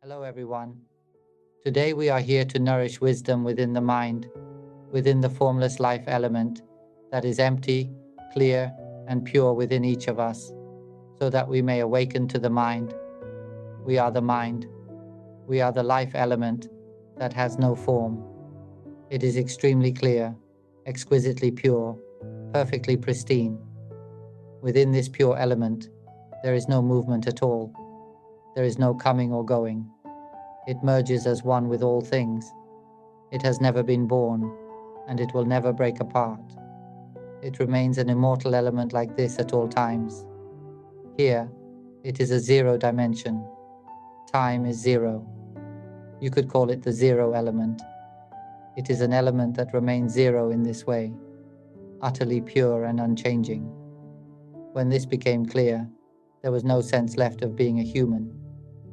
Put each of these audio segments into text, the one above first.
Hello, everyone. Today we are here to nourish wisdom within the mind, within the formless life element that is empty, clear, and pure within each of us, so that we may awaken to the mind. We are the mind. We are the life element that has no form. It is extremely clear, exquisitely pure, perfectly pristine. Within this pure element, there is no movement at all. There is no coming or going. It merges as one with all things. It has never been born, and it will never break apart. It remains an immortal element like this at all times. Here, it is a zero dimension. Time is zero. You could call it the zero element. It is an element that remains zero in this way, utterly pure and unchanging. When this became clear, there was no sense left of being a human,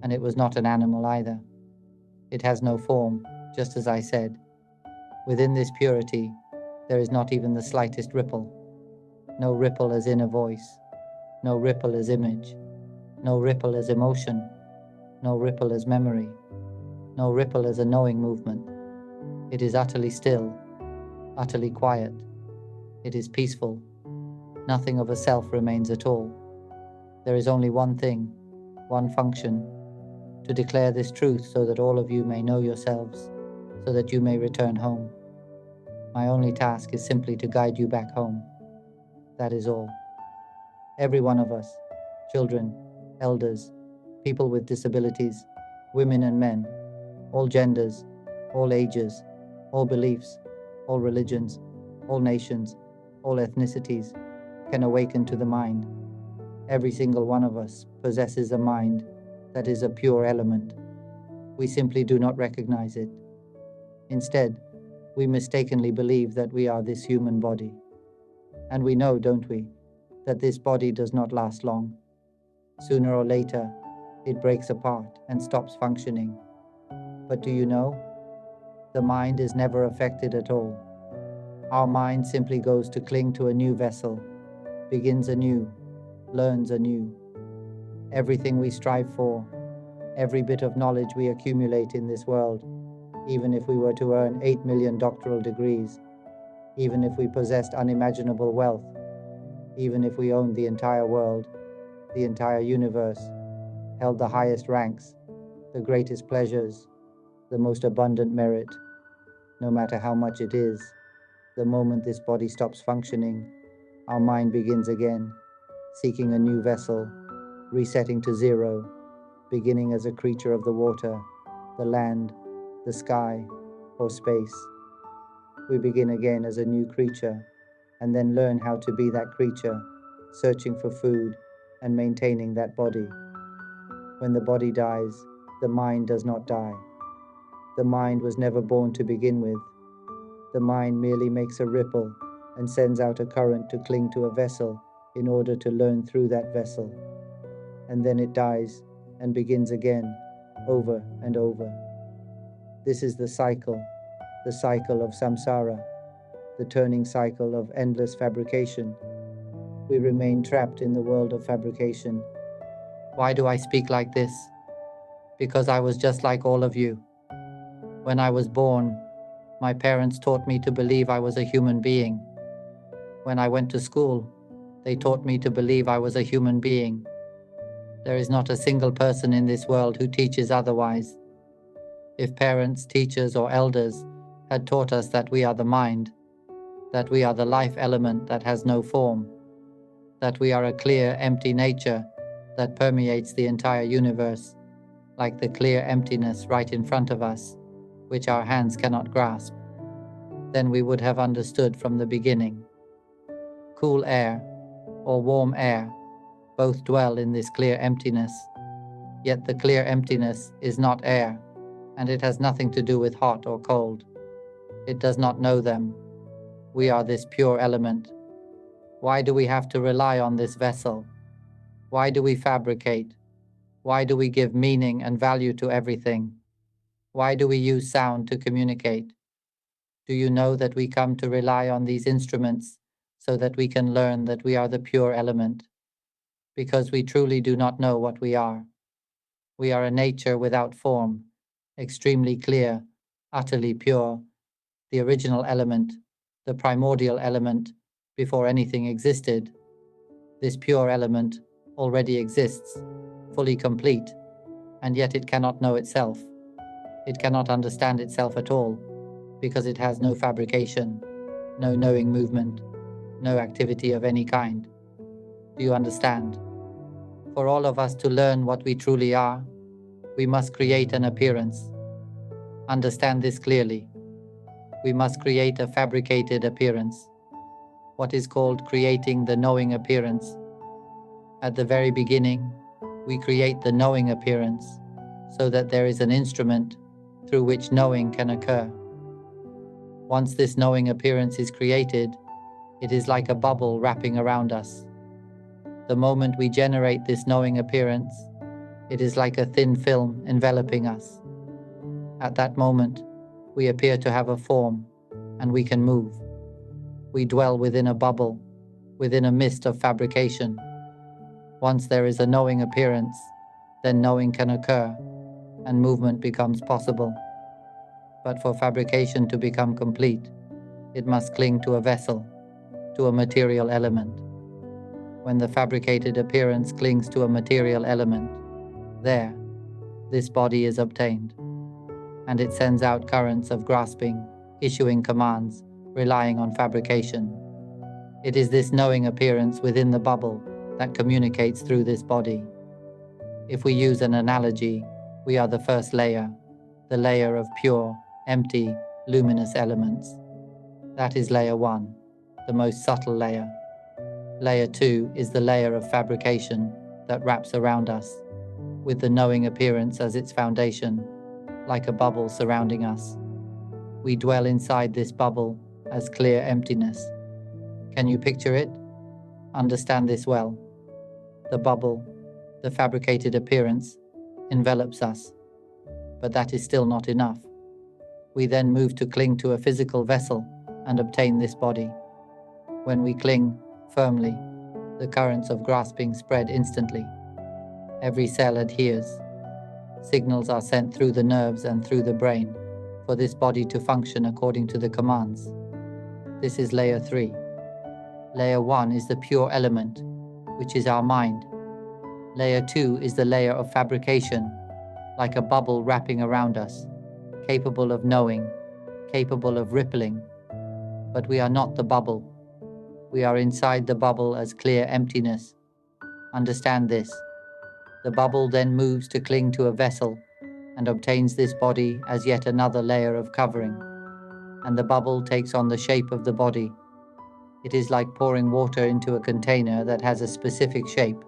and it was not an animal either. It has no form, just as I said. Within this purity, there is not even the slightest ripple. No ripple as inner voice, no ripple as image, no ripple as emotion, no ripple as memory, no ripple as a knowing movement. It is utterly still, utterly quiet. It is peaceful. Nothing of a self remains at all. There is only one thing, one function, to declare this truth so that all of you may know yourselves, so that you may return home. My only task is simply to guide you back home. That is all. Every one of us, children, elders, people with disabilities, women and men, all genders, all ages, all beliefs, all religions, all nations, all ethnicities, can awaken to the mind. Every single one of us possesses a mind that is a pure element. We simply do not recognize it. Instead, we mistakenly believe that we are this human body. And we know, don't we, that this body does not last long. Sooner or later, it breaks apart and stops functioning. But do you know? The mind is never affected at all. Our mind simply goes to cling to a new vessel, begins anew, learns anew. Everything we strive for, every bit of knowledge we accumulate in this world, even if we were to earn 8 million doctoral degrees, even if we possessed unimaginable wealth, even if we owned the entire world, the entire universe, held the highest ranks, the greatest pleasures, the most abundant merit, no matter how much it is, the moment this body stops functioning, our mind begins again, seeking a new vessel, resetting to zero, beginning as a creature of the water, the land, the sky, or space. We begin again as a new creature, and then learn how to be that creature, searching for food and maintaining that body. When the body dies, the mind does not die. The mind was never born to begin with. The mind merely makes a ripple and sends out a current to cling to a vessel in order to learn through that vessel. And then it dies and begins again, over and over. This is the cycle of samsara, the turning cycle of endless fabrication. We remain trapped in the world of fabrication. Why do I speak like this? Because I was just like all of you. When I was born, my parents taught me to believe I was a human being. When I went to school, they taught me to believe I was a human being. There is not a single person in this world who teaches otherwise. If parents, teachers, or elders had taught us that we are the mind, that we are the life element that has no form, that we are a clear, empty nature that permeates the entire universe, like the clear emptiness right in front of us, which our hands cannot grasp, then we would have understood from the beginning. Cool air or warm air both dwell in this clear emptiness, yet the clear emptiness is not air, and it has nothing to do with hot or cold. It does not know them. We are this pure element. Why do we have to rely on this vessel? Why do we fabricate? Why do we give meaning and value to everything? Why do we use sound to communicate? Do you know that we come to rely on these instruments so that we can learn that we are the pure element? Because we truly do not know what we are. We are a nature without form, extremely clear, utterly pure, the original element, the primordial element, before anything existed. This pure element already exists, fully complete, and yet it cannot know itself. It cannot understand itself at all, because it has no fabrication, no knowing movement, no activity of any kind. Do you understand? For all of us to learn what we truly are, we must create an appearance. Understand this clearly. We must create a fabricated appearance, what is called creating the knowing appearance. At the very beginning, we create the knowing appearance so that there is an instrument through which knowing can occur. Once this knowing appearance is created, it is like a bubble wrapping around us. The moment we generate this knowing appearance, it is like a thin film enveloping us. At that moment, we appear to have a form, and we can move. We dwell within a bubble, within a mist of fabrication. Once there is a knowing appearance, then knowing can occur, and movement becomes possible. But for fabrication to become complete, it must cling to a vessel, to a material element. When the fabricated appearance clings to a material element, there, this body is obtained, and it sends out currents of grasping, issuing commands, relying on fabrication. It is this knowing appearance within the bubble that communicates through this body. If we use an analogy, we are the first layer, the layer of pure, empty, luminous elements. That is layer 1, the most subtle layer. Layer 2 is the layer of fabrication that wraps around us, with the knowing appearance as its foundation, like a bubble surrounding us. We dwell inside this bubble as clear emptiness. Can you picture it? Understand this well. The bubble, the fabricated appearance, envelops us. But that is still not enough. We then move to cling to a physical vessel and obtain this body. When we cling firmly, the currents of grasping spread instantly. Every cell adheres. Signals are sent through the nerves and through the brain for this body to function according to the commands. This is layer 3. Layer 1 is the pure element, which is our mind. Layer 2 is the layer of fabrication, like a bubble wrapping around us, capable of knowing, capable of rippling. But we are not the bubble. We are inside the bubble as clear emptiness. Understand this. The bubble then moves to cling to a vessel and obtains this body as yet another layer of covering. And the bubble takes on the shape of the body. It is like pouring water into a container that has a specific shape,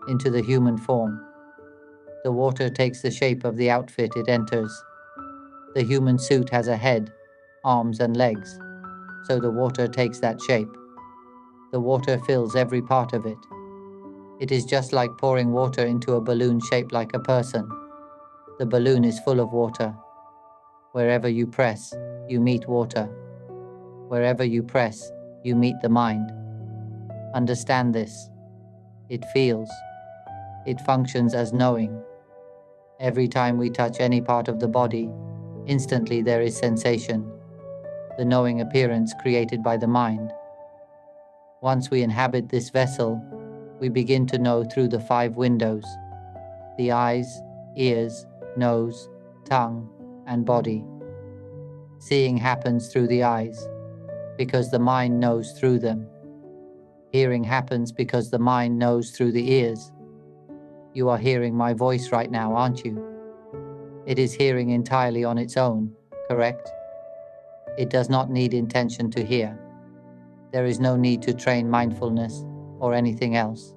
into the human form. The water takes the shape of the outfit it enters. The human suit has a head, arms and legs, so the water takes that shape. The water fills every part of it. It is just like pouring water into a balloon shaped like a person. The balloon is full of water. Wherever you press, you meet water. Wherever you press, you meet the mind. Understand this. It feels. It functions as knowing. Every time we touch any part of the body, instantly there is sensation, the knowing appearance created by the mind. Once we inhabit this vessel, we begin to know through the 5 windows: the eyes, ears, nose, tongue, and body. Seeing happens through the eyes, because the mind knows through them. Hearing happens because the mind knows through the ears. You are hearing my voice right now, aren't you? It is hearing entirely on its own, correct? It does not need intention to hear. There is no need to train mindfulness or anything else.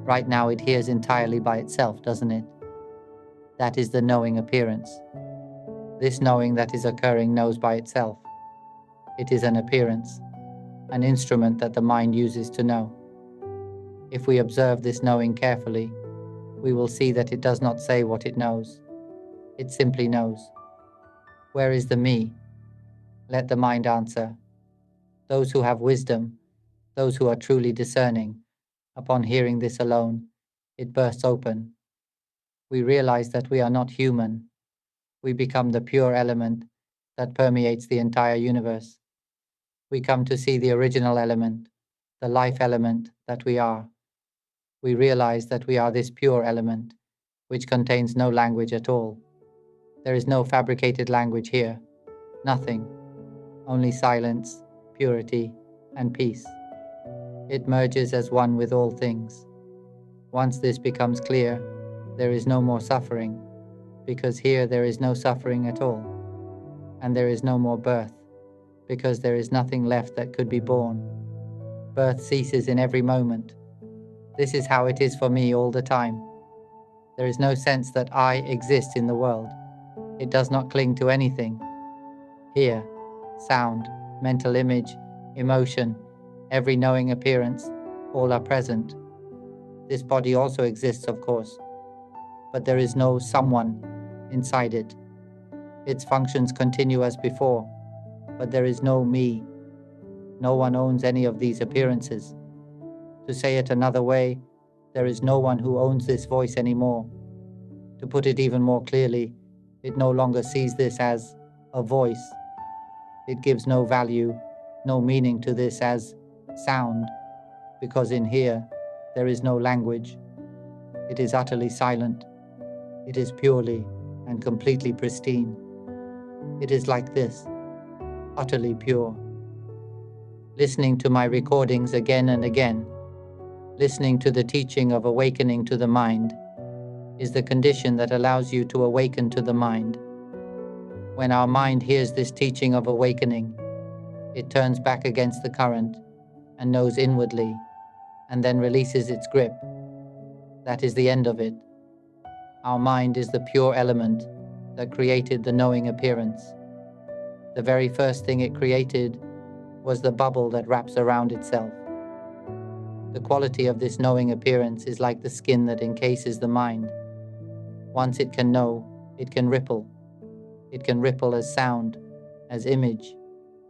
Right now it hears entirely by itself, doesn't it? That is the knowing appearance. This knowing that is occurring knows by itself. It is an appearance, an instrument that the mind uses to know. If we observe this knowing carefully, we will see that it does not say what it knows. It simply knows. Where is the me? Let the mind answer. Those who have wisdom, those who are truly discerning, upon hearing this alone, it bursts open. We realize that we are not human. We become the pure element that permeates the entire universe. We come to see the original element, the life element that we are. We realize that we are this pure element, which contains no language at all. There is no fabricated language here, nothing, only silence, purity, and peace. It merges as one with all things. Once this becomes clear, there is no more suffering, because here there is no suffering at all. And there is no more birth, because there is nothing left that could be born. Birth ceases in every moment. This is how it is for me all the time. There is no sense that I exist in the world. It does not cling to anything. Here, sound, mental image, emotion, every knowing appearance, all are present. This body also exists, of course, but there is no someone inside it. Its functions continue as before, but there is no me. No one owns any of these appearances. To say it another way, there is no one who owns this voice anymore. To put it even more clearly, it no longer sees this as a voice. It gives no value, no meaning to this as sound, because in here there is no language. It is utterly silent. It is purely and completely pristine. It is like this, utterly pure. Listening to my recordings again and again, listening to the teaching of awakening to the mind, is the condition that allows you to awaken to the mind. When our mind hears this teaching of awakening, it turns back against the current and knows inwardly, and then releases its grip. That is the end of it. Our mind is the pure element that created the knowing appearance. The very first thing it created was the bubble that wraps around itself. The quality of this knowing appearance is like the skin that encases the mind. Once it can know, it can ripple. It can ripple as sound, as image,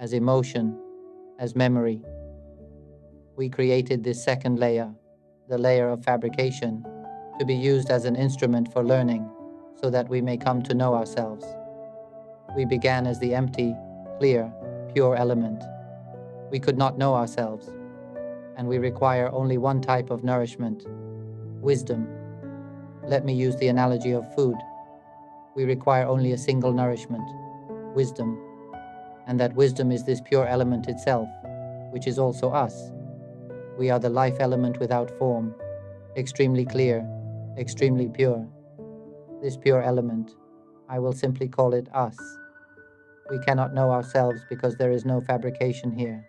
as emotion, as memory. We created this second layer, the layer of fabrication, to be used as an instrument for learning, so that we may come to know ourselves. We began as the empty, clear, pure element. We could not know ourselves, and we require only one type of nourishment, wisdom. Let me use the analogy of food. We require only a single nourishment, wisdom, and that wisdom is this pure element itself, which is also us. We are the life element without form, extremely clear, extremely pure. This pure element, I will simply call it us. We cannot know ourselves because there is no fabrication here,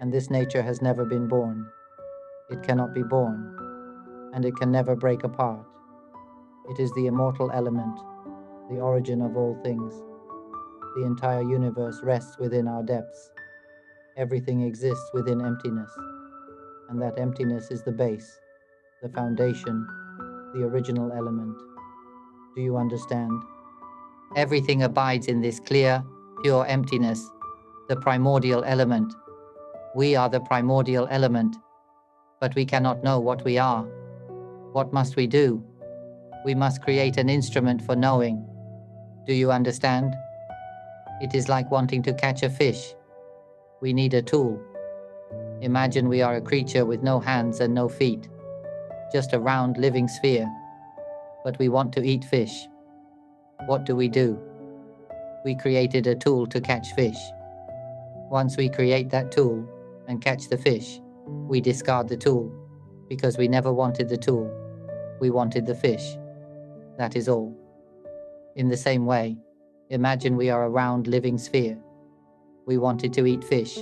and this nature has never been born. It cannot be born, and it can never break apart. It is the immortal element, the origin of all things. The entire universe rests within our depths. Everything exists within emptiness, and that emptiness is the base, the foundation, the original element. Do you understand? Everything abides in this clear, pure emptiness, the primordial element. We are the primordial element, but we cannot know what we are. What must we do? We must create an instrument for knowing. Do you understand? It is like wanting to catch a fish. We need a tool. Imagine we are a creature with no hands and no feet, just a round living sphere, but we want to eat fish. What do? We created a tool to catch fish. Once we create that tool and catch the fish, we discard the tool, because we never wanted the tool. We wanted the fish. That is all. In the same way, imagine we are a round living sphere. We wanted to eat fish,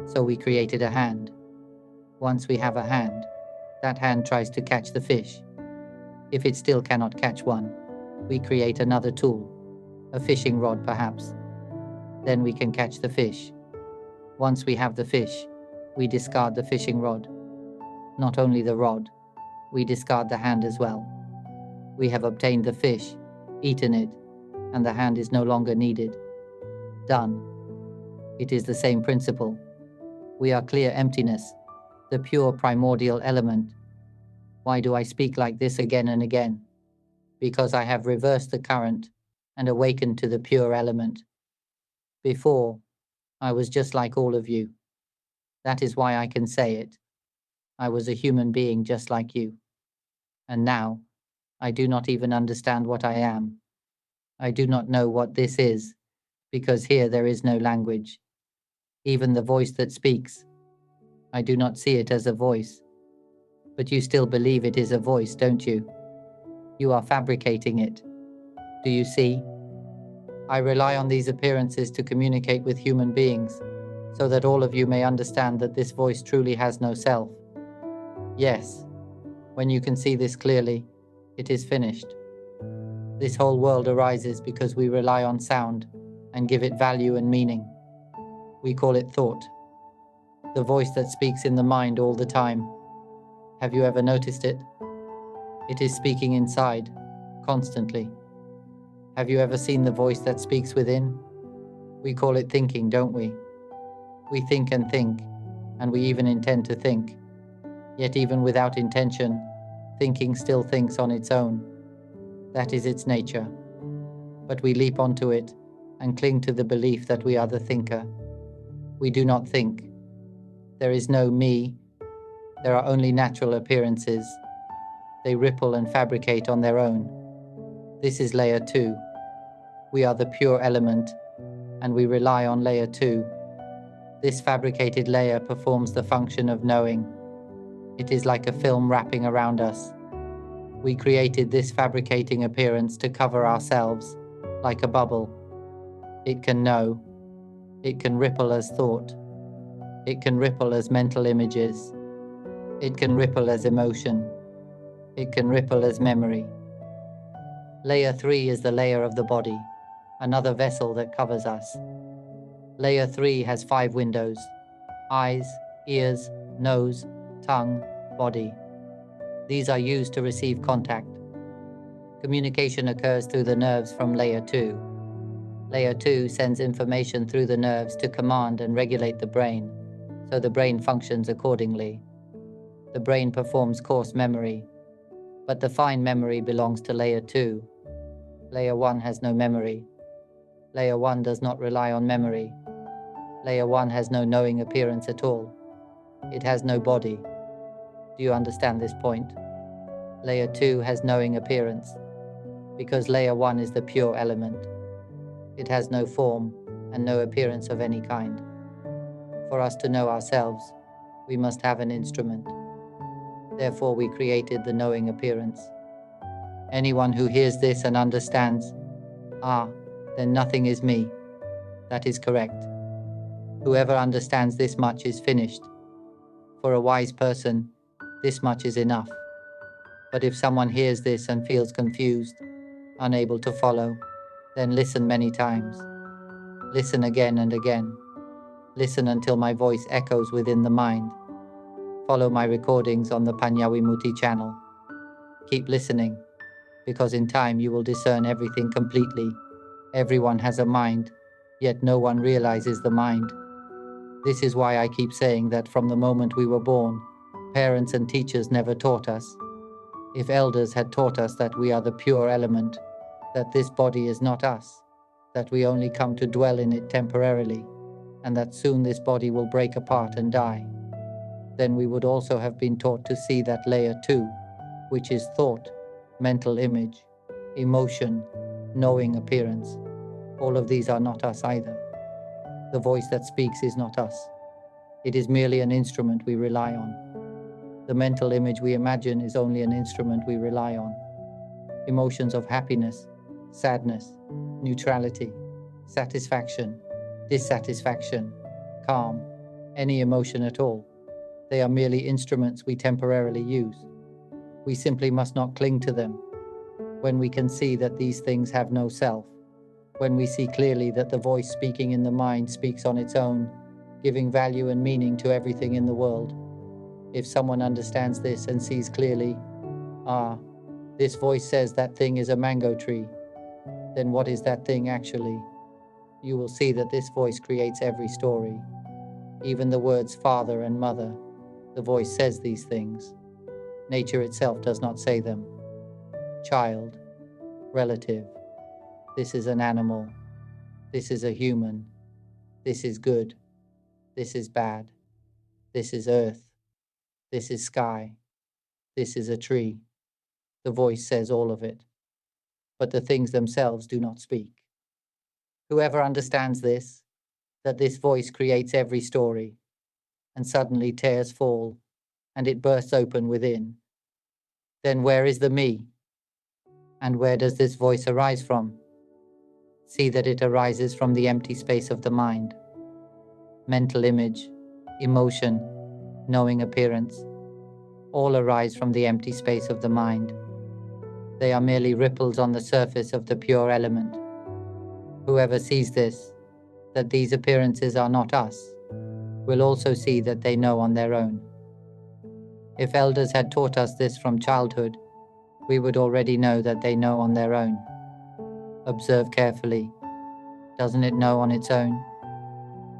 so we created a hand. Once we have a hand, that hand tries to catch the fish. If it still cannot catch one, we create another tool, a fishing rod perhaps. Then we can catch the fish. Once we have the fish, we discard the fishing rod. Not only the rod, we discard the hand as well. We have obtained the fish, eaten it, and the hand is no longer needed. Done. It is the same principle. We are clear emptiness, the pure primordial element. Why do I speak like this again and again? because I have reversed the current and awakened to the pure element. Before, I was just like all of you. That is why I can say it. I was a human being just like you. And now, I do not even understand what I am. I do not know what this is, because here there is no language. Even the voice that speaks, I do not see it as a voice. But you still believe it is a voice, don't you? You are fabricating it. Do you see? I rely on these appearances to communicate with human beings, so that all of you may understand that this voice truly has no self. Yes, when you can see this clearly, it is finished. This whole world arises because we rely on sound and give it value and meaning. We call it thought. The voice that speaks in the mind all the time. Have you ever noticed it? It is speaking inside, constantly. Have you ever seen the voice that speaks within? We call it thinking, don't we? We think, and we even intend to think. Yet even without intention, thinking still thinks on its own. That is its nature. But we leap onto it and cling to the belief that we are the thinker. We do not think. There is no me. There are only natural appearances. They ripple and fabricate on their own. This is layer 2. We are the pure element, and we rely on layer 2. This fabricated layer performs the function of knowing. It is like a film wrapping around us. We created this fabricating appearance to cover ourselves, like a bubble. It can know. It can ripple as thought. It can ripple as mental images. It can ripple as emotion. It can ripple as memory. Layer 3 is the layer of the body, another vessel that covers us. Layer 3 has 5 windows: eyes, ears, nose, tongue, body. These are used to receive contact. Communication occurs through the nerves from layer 2. Layer 2 sends information through the nerves to command and regulate the brain, so the brain functions accordingly. The brain performs coarse memory, but the fine memory belongs to layer 2. Layer 1 has no memory. Layer 1 does not rely on memory. Layer 1 has no knowing appearance at all. It has no body. Do you understand this point? Layer 2 has knowing appearance, because layer 1 is the pure element. It has no form and no appearance of any kind. For us to know ourselves, we must have an instrument. Therefore, we created the knowing appearance. Anyone who hears this and understands, then nothing is me. That is correct. Whoever understands this much is finished. For a wise person, this much is enough. But if someone hears this and feels confused, unable to follow, then listen many times. Listen again and again. Listen until my voice echoes within the mind. Follow my recordings on the Panyawimutti channel. Keep listening, because in time you will discern everything completely. Everyone has a mind, yet no one realizes the mind. This is why I keep saying that from the moment we were born, parents and teachers never taught us. If elders had taught us that we are the pure element, that this body is not us, that we only come to dwell in it temporarily, and that soon this body will break apart and die, then we would also have been taught to see that layer 2, which is thought, mental image, emotion, knowing appearance. All of these are not us either. The voice that speaks is not us. It is merely an instrument we rely on. The mental image we imagine is only an instrument we rely on. Emotions of happiness, sadness, neutrality, satisfaction, dissatisfaction, calm, any emotion at all. They are merely instruments we temporarily use. We simply must not cling to them. When we can see that these things have no self, when we see clearly that the voice speaking in the mind speaks on its own, giving value and meaning to everything in the world. If someone understands this and sees clearly, this voice says that thing is a mango tree, then what is that thing actually? You will see that this voice creates every story. Even the words father and mother, the voice says these things. Nature itself does not say them. Child, relative. This is an animal. This is a human. This is good. This is bad. This is earth. This is sky. This is a tree. The voice says all of it, but the things themselves do not speak. Whoever understands this, that this voice creates every story, and suddenly tears fall, and it bursts open within, then where is the me? And where does this voice arise from? See that it arises from the empty space of the mind. Mental image, emotion, knowing appearance, all arise from the empty space of the mind. They are merely ripples on the surface of the pure element. Whoever sees this, that these appearances are not us, will also see that they know on their own. If elders had taught us this from childhood, we would already know that they know on their own. Observe carefully. Doesn't it know on its own?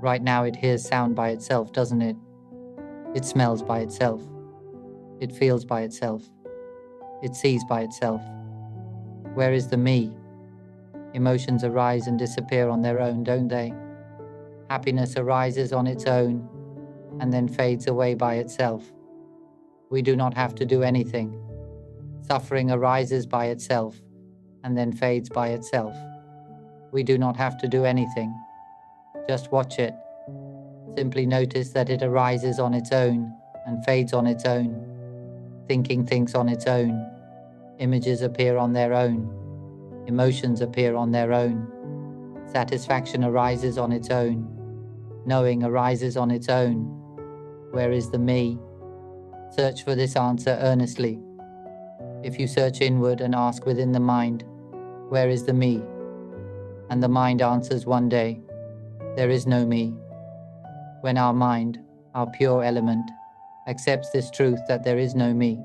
Right now it hears sound by itself, doesn't it? It smells by itself. It feels by itself. It sees by itself. Where is the me? Emotions arise and disappear on their own, don't they? Happiness arises on its own and then fades away by itself. We do not have to do anything. Suffering arises by itself and then fades by itself. We do not have to do anything. Just watch it. Simply notice that it arises on its own and fades on its own. Thinking thinks on its own. Images appear on their own. Emotions appear on their own. Satisfaction arises on its own. Knowing arises on its own. Where is the me? Search for this answer earnestly. If you search inward and ask within the mind, where is the me? And the mind answers one day, there is no me. When our mind, our pure element, accepts this truth that there is no me,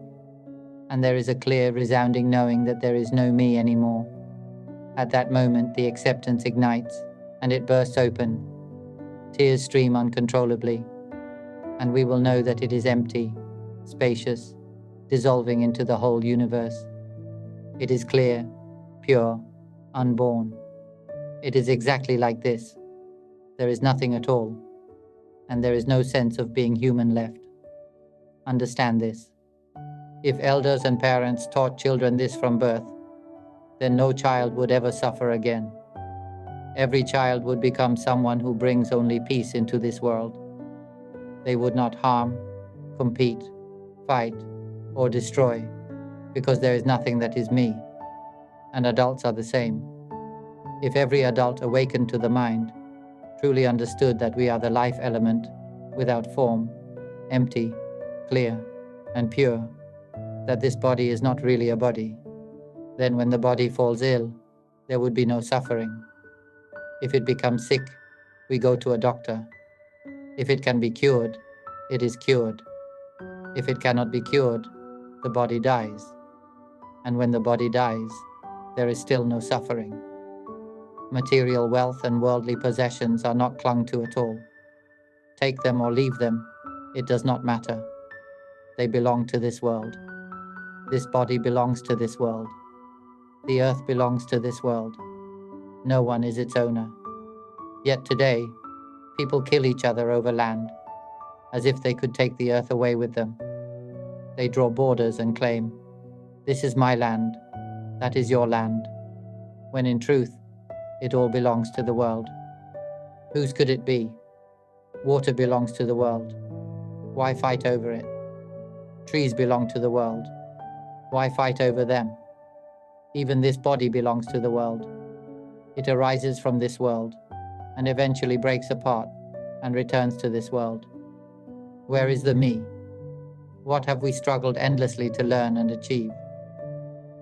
and there is a clear, resounding knowing that there is no me anymore, at that moment the acceptance ignites, and it bursts open. Tears stream uncontrollably, and we will know that it is empty, spacious, dissolving into the whole universe. It is clear, pure, unborn. It is exactly like this. There is nothing at all, and there is no sense of being human left. Understand this. If elders and parents taught children this from birth, then no child would ever suffer again. Every child would become someone who brings only peace into this world. They would not harm, compete, fight, or destroy, because there is nothing that is me, and adults are the same. If every adult awakened to the mind, truly understood that we are the life element, without form, empty, clear, and pure, that this body is not really a body, then when the body falls ill, there would be no suffering. If it becomes sick, we go to a doctor. If it can be cured, it is cured. If it cannot be cured, the body dies. And when the body dies, there is still no suffering. Material wealth and worldly possessions are not clung to at all. Take them or leave them, it does not matter. They belong to this world. This body belongs to this world. The earth belongs to this world. No one is its owner. Yet today, people kill each other over land, as if they could take the earth away with them. They draw borders and claim, this is my land, that is your land, when in truth, it all belongs to the world. Whose could it be? Water belongs to the world. Why fight over it? Trees belong to the world. Why fight over them? Even this body belongs to the world. It arises from this world, and eventually breaks apart and returns to this world. Where is the me? What have we struggled endlessly to learn and achieve?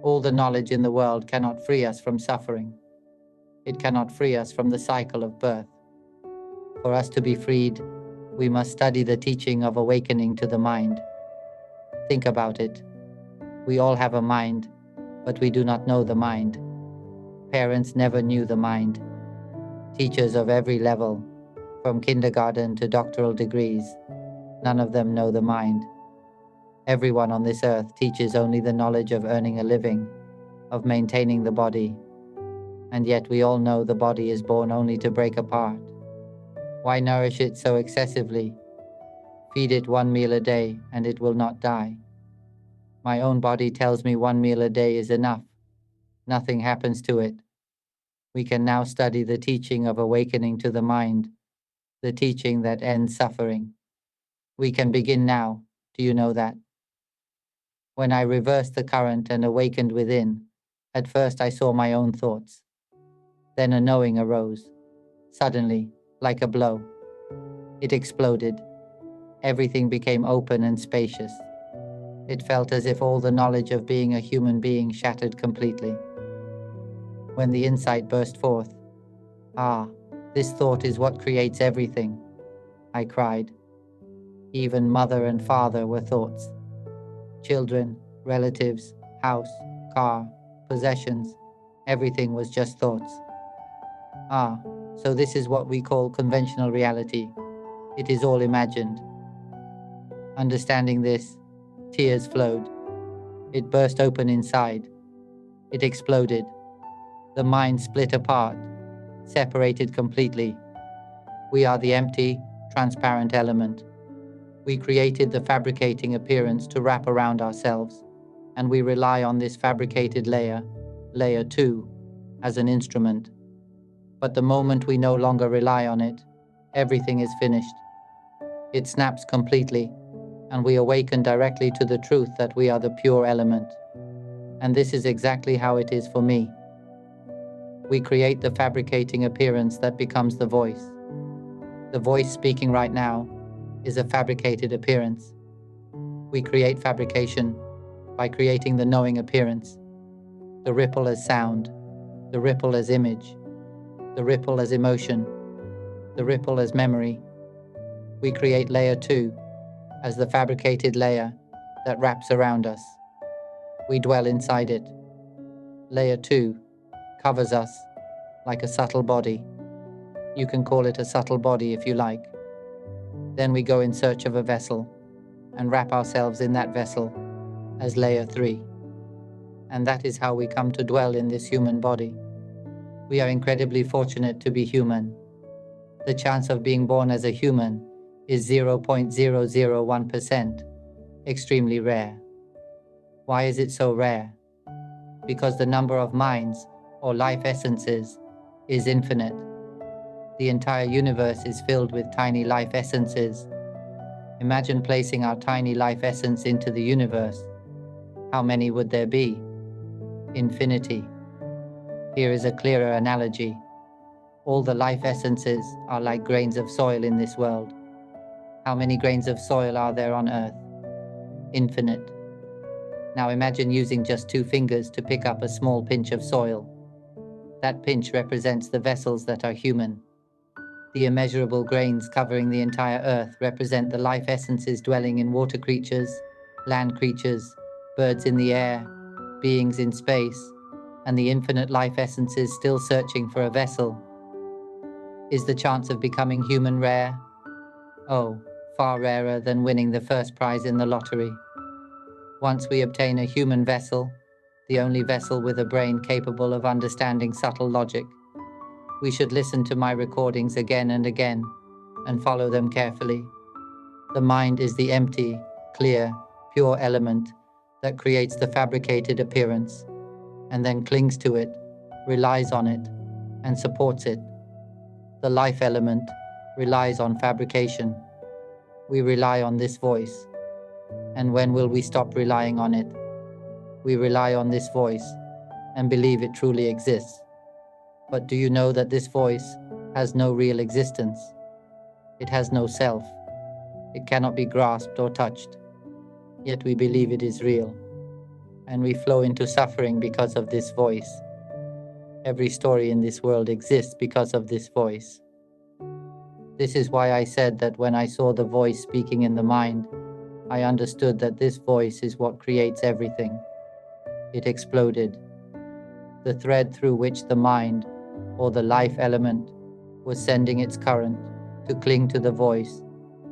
All the knowledge in the world cannot free us from suffering. It cannot free us from the cycle of birth. For us to be freed, we must study the teaching of awakening to the mind. Think about it. We all have a mind, but we do not know the mind. Parents never knew the mind. Teachers of every level, from kindergarten to doctoral degrees, none of them know the mind. Everyone on this earth teaches only the knowledge of earning a living. of maintaining the body. And yet we all know the body is born only to break apart. Why nourish it so excessively? Feed it 1 meal a day and it will not die. My own body tells me 1 meal a day is enough. Nothing happens to it. We can now study the teaching of awakening to the mind, the teaching that ends suffering. We can begin now. Do you know that? When I reversed the current and awakened within, at first I saw my own thoughts. Then a knowing arose, suddenly, like a blow. It exploded. Everything became open and spacious. It felt as if all the knowledge of being a human being shattered completely. When the insight burst forth, "Ah, this thought is what creates everything," I cried. Even mother and father were thoughts. Children, relatives, house, car, possessions, everything was just thoughts. Ah, so this is what we call conventional reality. It is all imagined. Understanding this, tears flowed. It burst open inside. It exploded. The mind split apart, separated completely. We are the empty, transparent element. We created the fabricating appearance to wrap around ourselves, and we rely on this fabricated layer, layer 2, as an instrument. But the moment we no longer rely on it, everything is finished. It snaps completely, and we awaken directly to the truth that we are the pure element. And this is exactly how it is for me. We create the fabricating appearance that becomes the voice. The voice speaking right now is a fabricated appearance. We create fabrication by creating the knowing appearance, the ripple as sound, the ripple as image, the ripple as emotion, the ripple as memory. We create layer 2 as the fabricated layer that wraps around us. We dwell inside it. Layer 2 covers us like a subtle body. You can call it a subtle body if you like. Then we go in search of a vessel and wrap ourselves in that vessel as layer 3. And that is how we come to dwell in this human body. We are incredibly fortunate to be human. The chance of being born as a human is 0.001%, extremely rare. Why is it so rare? Because the number of minds or life essences is infinite. The entire universe is filled with tiny life essences. Imagine placing our tiny life essence into the universe. How many would there be? Infinity. Here is a clearer analogy. All the life essences are like grains of soil in this world. How many grains of soil are there on Earth? Infinite. Now imagine using just 2 fingers to pick up a small pinch of soil. That pinch represents the vessels that are human. The immeasurable grains covering the entire Earth represent the life essences dwelling in water creatures, land creatures, birds in the air, beings in space, and the infinite life essences still searching for a vessel. Is the chance of becoming human rare? Oh, far rarer than winning the first prize in the lottery. Once we obtain a human vessel, the only vessel with a brain capable of understanding subtle logic, we should listen to my recordings again and again and follow them carefully. The mind is the empty, clear, pure element that creates the fabricated appearance and then clings to it, relies on it, and supports it. The life element relies on fabrication. We rely on this voice. And when will we stop relying on it? We rely on this voice and believe it truly exists. But do you know that this voice has no real existence? It has no self. It cannot be grasped or touched. Yet we believe it is real. And we flow into suffering because of this voice. Every story in this world exists because of this voice. This is why I said that when I saw the voice speaking in the mind, I understood that this voice is what creates everything. It exploded. The thread through which the mind, or the life element, was sending its current to cling to the voice,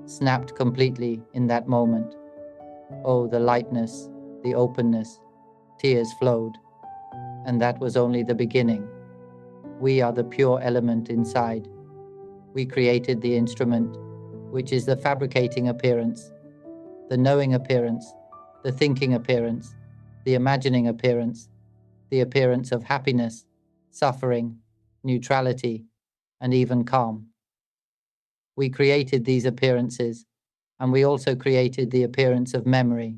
snapped completely in that moment. Oh, the lightness, the openness, tears flowed. and that was only the beginning. We are the pure element inside. We created the instrument, which is the fabricating appearance, the knowing appearance, the thinking appearance, the imagining appearance, the appearance of happiness, suffering, neutrality, and even calm. We created these appearances, and we also created the appearance of memory.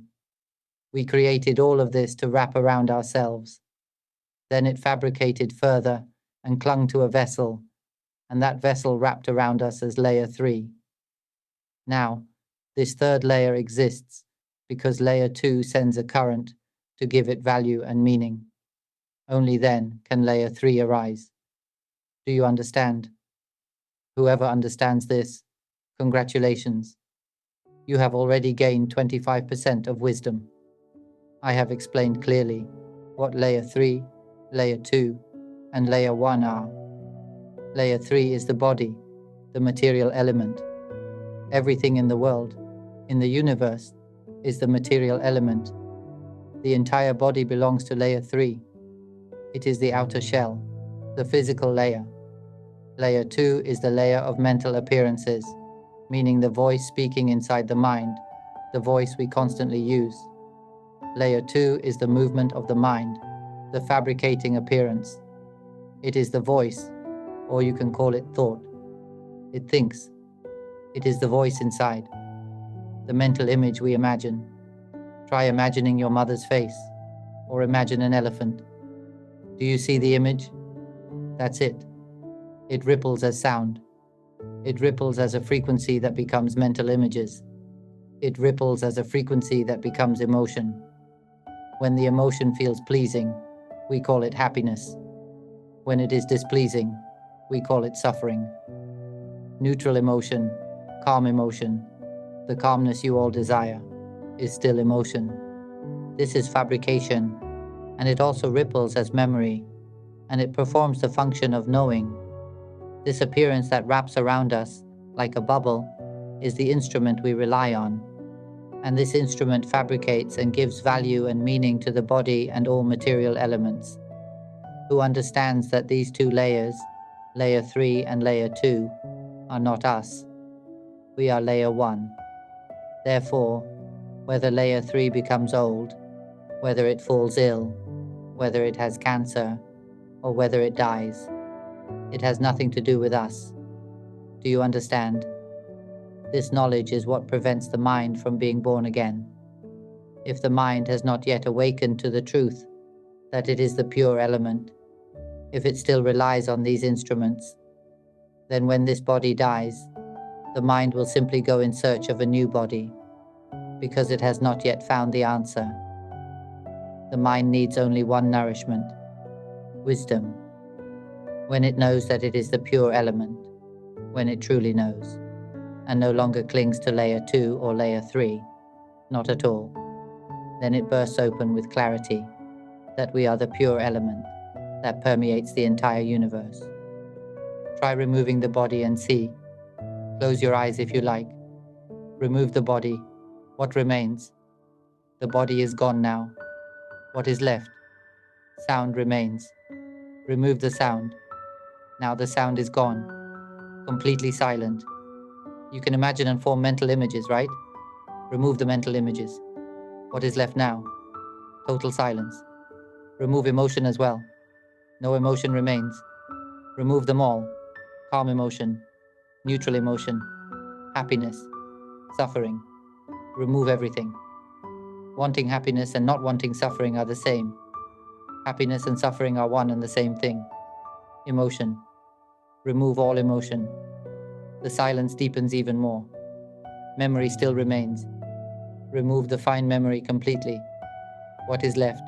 We created all of this to wrap around ourselves. Then it fabricated further and clung to a vessel, and that vessel wrapped around us as layer 3. Now, this third layer exists because layer 2 sends a current to give it value and meaning. Only then can layer 3 arise. Do you understand? Whoever understands this, congratulations. You have already gained 25% of wisdom. I have explained clearly what layer 3, layer 2, and layer 1 are. Layer 3 is the body, the material element. Everything in the world, in the universe, is the material element. The entire body belongs to layer 3. It is the outer shell, the physical layer. Layer 2 is the layer of mental appearances, meaning the voice speaking inside the mind, the voice we constantly use. Layer 2 is the movement of the mind, the fabricating appearance. It is the voice, or you can call it thought. It thinks. It is the voice inside, the mental image we imagine. Try imagining your mother's face, or imagine an elephant. Do you see the image? That's it. It ripples as sound. It ripples as a frequency that becomes mental images. It ripples as a frequency that becomes emotion. When the emotion feels pleasing, we call it happiness. When it is displeasing, we call it suffering. Neutral emotion, calm emotion, the calmness you all desire, is still emotion. This is fabrication, and it also ripples as memory, and it performs the function of knowing. This appearance that wraps around us, like a bubble, is the instrument we rely on. And this instrument fabricates and gives value and meaning to the body and all material elements. Who understands that these two layers, layer 3 and layer 2, are not us? We are layer 1. Therefore, whether layer 3 becomes old, whether it falls ill, whether it has cancer, or whether it dies, it has nothing to do with us. Do you understand? This knowledge is what prevents the mind from being born again. If the mind has not yet awakened to the truth that it is the pure element, if it still relies on these instruments, then when this body dies, the mind will simply go in search of a new body, because it has not yet found the answer. The mind needs only one nourishment, wisdom, when it knows that it is the pure element, when it truly knows, and no longer clings to layer 2 or layer 3, not at all. Then it bursts open with clarity that we are the pure element that permeates the entire universe. Try removing the body and see. Close your eyes if you like. Remove the body. What remains? The body is gone now. What is left? Sound remains. Remove the sound. Now the sound is gone. Completely silent. You can imagine and form mental images, right? Remove the mental images. What is left now? Total silence. Remove emotion as well. No emotion remains. Remove them all. Calm emotion, neutral emotion, happiness, suffering. Remove everything. Wanting happiness and not wanting suffering are the same. Happiness and suffering are one and the same thing. Emotion. Remove all emotion. The silence deepens even more. Memory still remains. Remove the fine memory completely. What is left?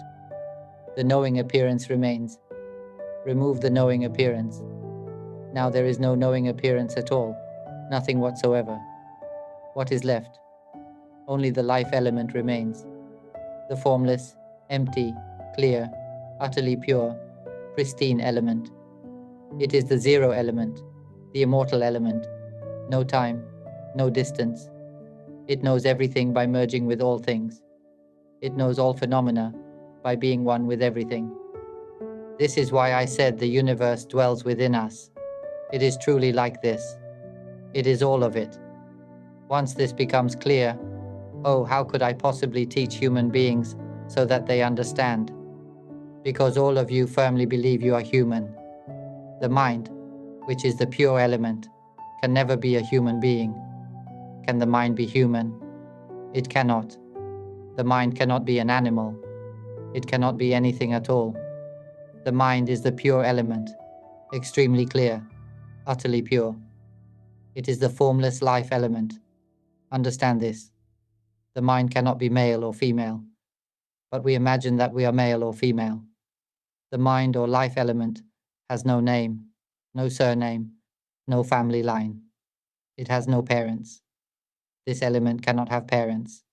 The knowing appearance remains. Remove the knowing appearance. Now there is no knowing appearance at all, nothing whatsoever. What is left? Only the life element remains. The formless, empty, clear, utterly pure, pristine element. It is the zero element, the immortal element. No time, no distance. It knows everything by merging with all things. It knows all phenomena by being one with everything. This is why I said the universe dwells within us. It is truly like this. It is all of it. Once this becomes clear, oh, how could I possibly teach human beings so that they understand? Because all of you firmly believe you are human. The mind, which is the pure element, can never be a human being. Can the mind be human? It cannot. The mind cannot be an animal. It cannot be anything at all. The mind is the pure element, extremely clear, utterly pure. It is the formless life element. Understand this. The mind cannot be male or female, but we imagine that we are male or female. The mind or life element has no name, no surname, no family line. It has no parents. This element cannot have parents.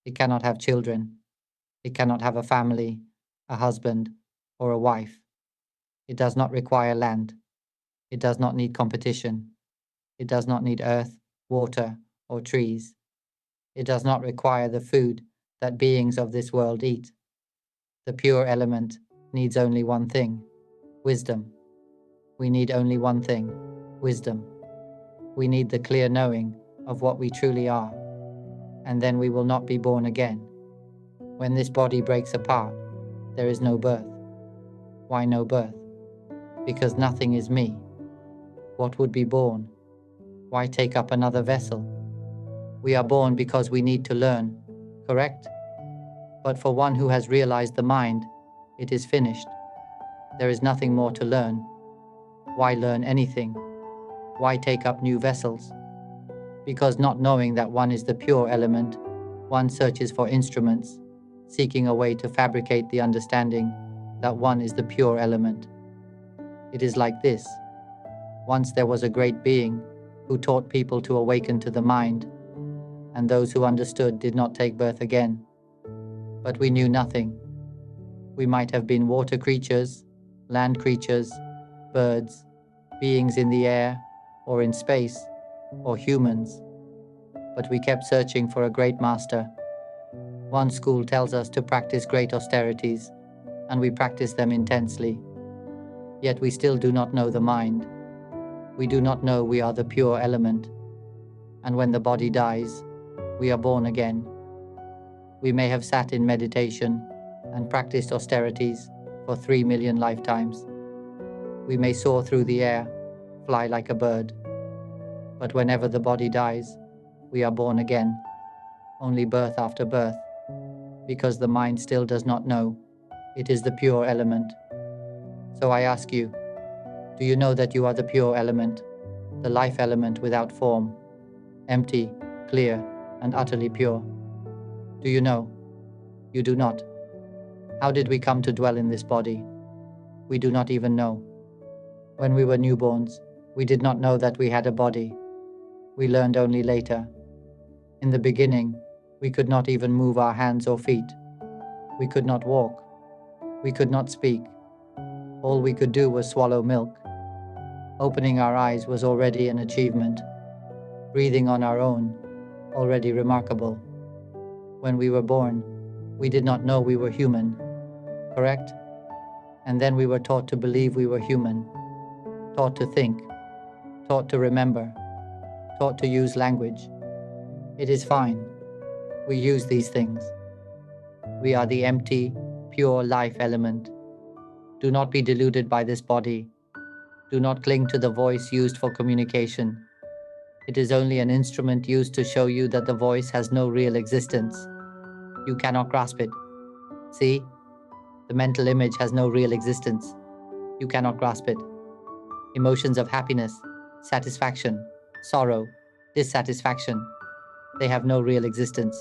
It cannot have children. It cannot have a family, a husband, or a wife. It does not require land. It does not need competition. It does not need earth, water, or trees. It does not require the food that beings of this world eat. The pure element needs only one thing: wisdom. We need only one thing: wisdom. We need the clear knowing of what we truly are, and then we will not be born again. When this body breaks apart, there is no birth. Why no birth? Because nothing is me. What would be born? Why take up another vessel? We are born because we need to learn, correct? But for one who has realized the mind, it is finished. There is nothing more to learn. Why learn anything? Why take up new vessels? Because not knowing that one is the pure element, one searches for instruments, seeking a way to fabricate the understanding that one is the pure element. It is like this. Once there was a great being who taught people to awaken to the mind, and those who understood did not take birth again. But we knew nothing. We might have been water creatures, land creatures, birds, beings in the air, or in space, or humans. But we kept searching for a great master. One school tells us to practice great austerities, and we practice them intensely. Yet we still do not know the mind. We do not know we are the pure element. And when the body dies, we are born again. We may have sat in meditation and practiced austerities for 3 million lifetimes. We may soar through the air, fly like a bird. But whenever the body dies, we are born again, only birth after birth, because the mind still does not know it is the pure element. So I ask you, do you know that you are the pure element, the life element without form, empty, clear, and utterly pure? Do you know? You do not. How did we come to dwell in this body? We do not even know. When we were newborns, we did not know that we had a body. We learned only later. In the beginning, we could not even move our hands or feet. We could not walk. We could not speak. All we could do was swallow milk. Opening our eyes was already an achievement. Breathing on our own, already remarkable. When we were born, we did not know we were human, correct? And then we were taught to believe we were human, taught to think, taught to remember, taught to use language. It is fine. We use these things. We are the empty, pure life element. Do not be deluded by this body. Do not cling to the voice used for communication. It is only an instrument used to show you that the voice has no real existence. You cannot grasp it. See? The mental image has no real existence. You cannot grasp it. Emotions of happiness, satisfaction, sorrow, dissatisfaction, they have no real existence.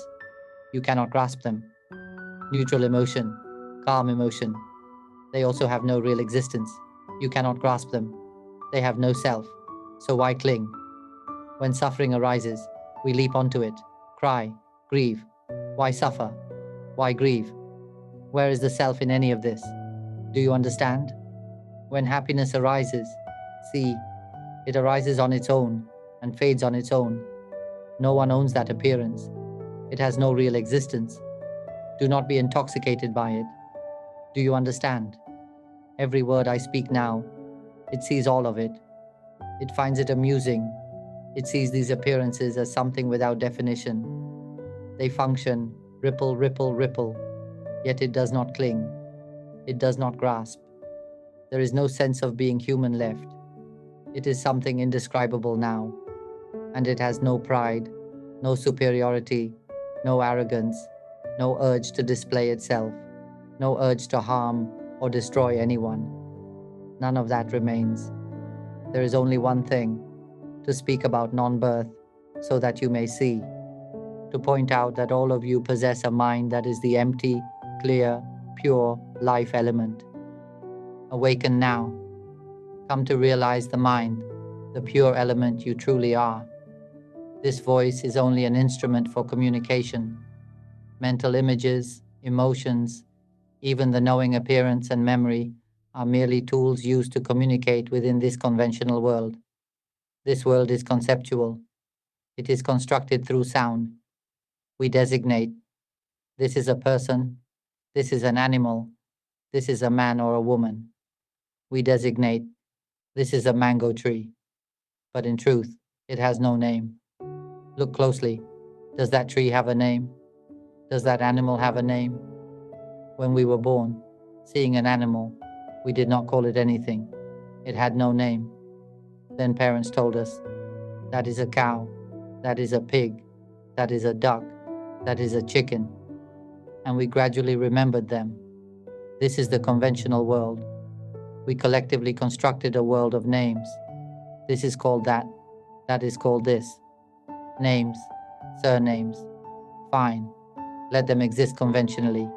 You cannot grasp them. Neutral emotion, calm emotion, they also have no real existence. You cannot grasp them. They have no self. So why cling? When suffering arises, we leap onto it, cry, grieve. Why suffer? Why grieve? Where is the self in any of this? Do you understand? When happiness arises, see, it arises on its own and fades on its own. No one owns that appearance. It has no real existence. Do not be intoxicated by it. Do you understand? Every word I speak now, it sees all of it. It finds it amusing. It sees these appearances as something without definition. They function, ripple, ripple, ripple, yet it does not cling. It does not grasp. There is no sense of being human left. It is something indescribable now, and it has no pride, no superiority, no arrogance, no urge to display itself, no urge to harm or destroy anyone. None of that remains. There is only one thing: to speak about non-birth so that you may see, to point out that all of you possess a mind that is the empty, clear, pure life element. Awaken now. Come to realize the mind, the pure element you truly are. This voice is only an instrument for communication. Mental images, emotions, even the knowing appearance and memory are merely tools used to communicate within this conventional world. This world is conceptual. It is constructed through sound. We designate: this is a person, this is an animal, this is a man or a woman. We designate: this is a mango tree. But in truth, it has no name. Look closely. Does that tree have a name? Does that animal have a name? When we were born, seeing an animal, we did not call it anything. It had no name. Then parents told us, that is a cow, that is a pig, that is a duck, that is a chicken. And we gradually remembered them. This is the conventional world. We collectively constructed a world of names. This is called that is called this. Names, surnames. Fine, let them exist conventionally.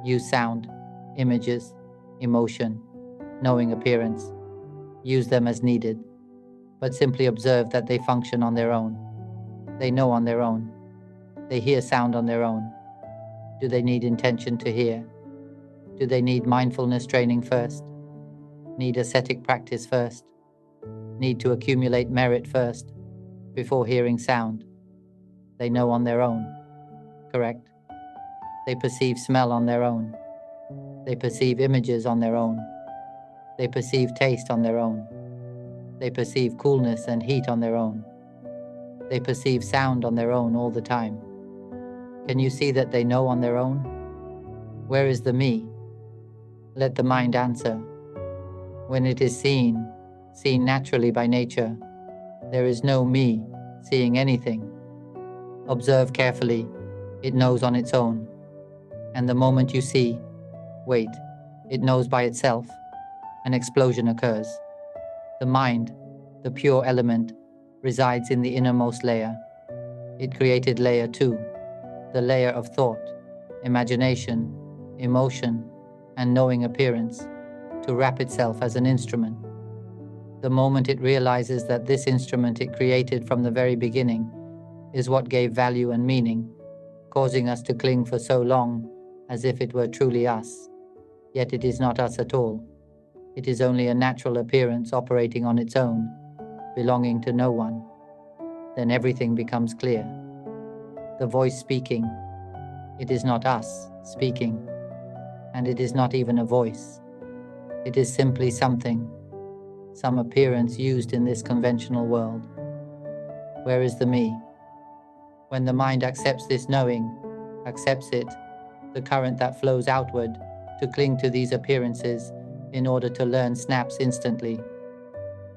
Use sound, images, emotion, knowing appearance. Use them as needed, but simply observe that they function on their own. They know on their own. They hear sound on their own. Do they need intention to hear? Do they need mindfulness training first? Need ascetic practice first? Need to accumulate merit first, before hearing sound? They know on their own, correct? They perceive smell on their own. They perceive images on their own. They perceive taste on their own. They perceive coolness and heat on their own. They perceive sound on their own all the time. Can you see that they know on their own? Where is the me? Let the mind answer. When it is seen naturally by nature, there is no me seeing anything. Observe carefully. It knows on its own. And the moment you see, wait, it knows by itself. An explosion occurs. The mind, the pure element, resides in the innermost layer. It created layer 2, the layer of thought, imagination, emotion, and knowing appearance, to wrap itself as an instrument. The moment it realizes that this instrument it created from the very beginning is what gave value and meaning, causing us to cling for so long as if it were truly us. Yet it is not us at all. It is only a natural appearance operating on its own, belonging to no one. Then everything becomes clear. The voice speaking, it is not us speaking, and it is not even a voice. It is simply something, some appearance used in this conventional world. Where is the me? When the mind accepts this knowing, accepts it, the current that flows outward to cling to these appearances in order to learn snaps instantly.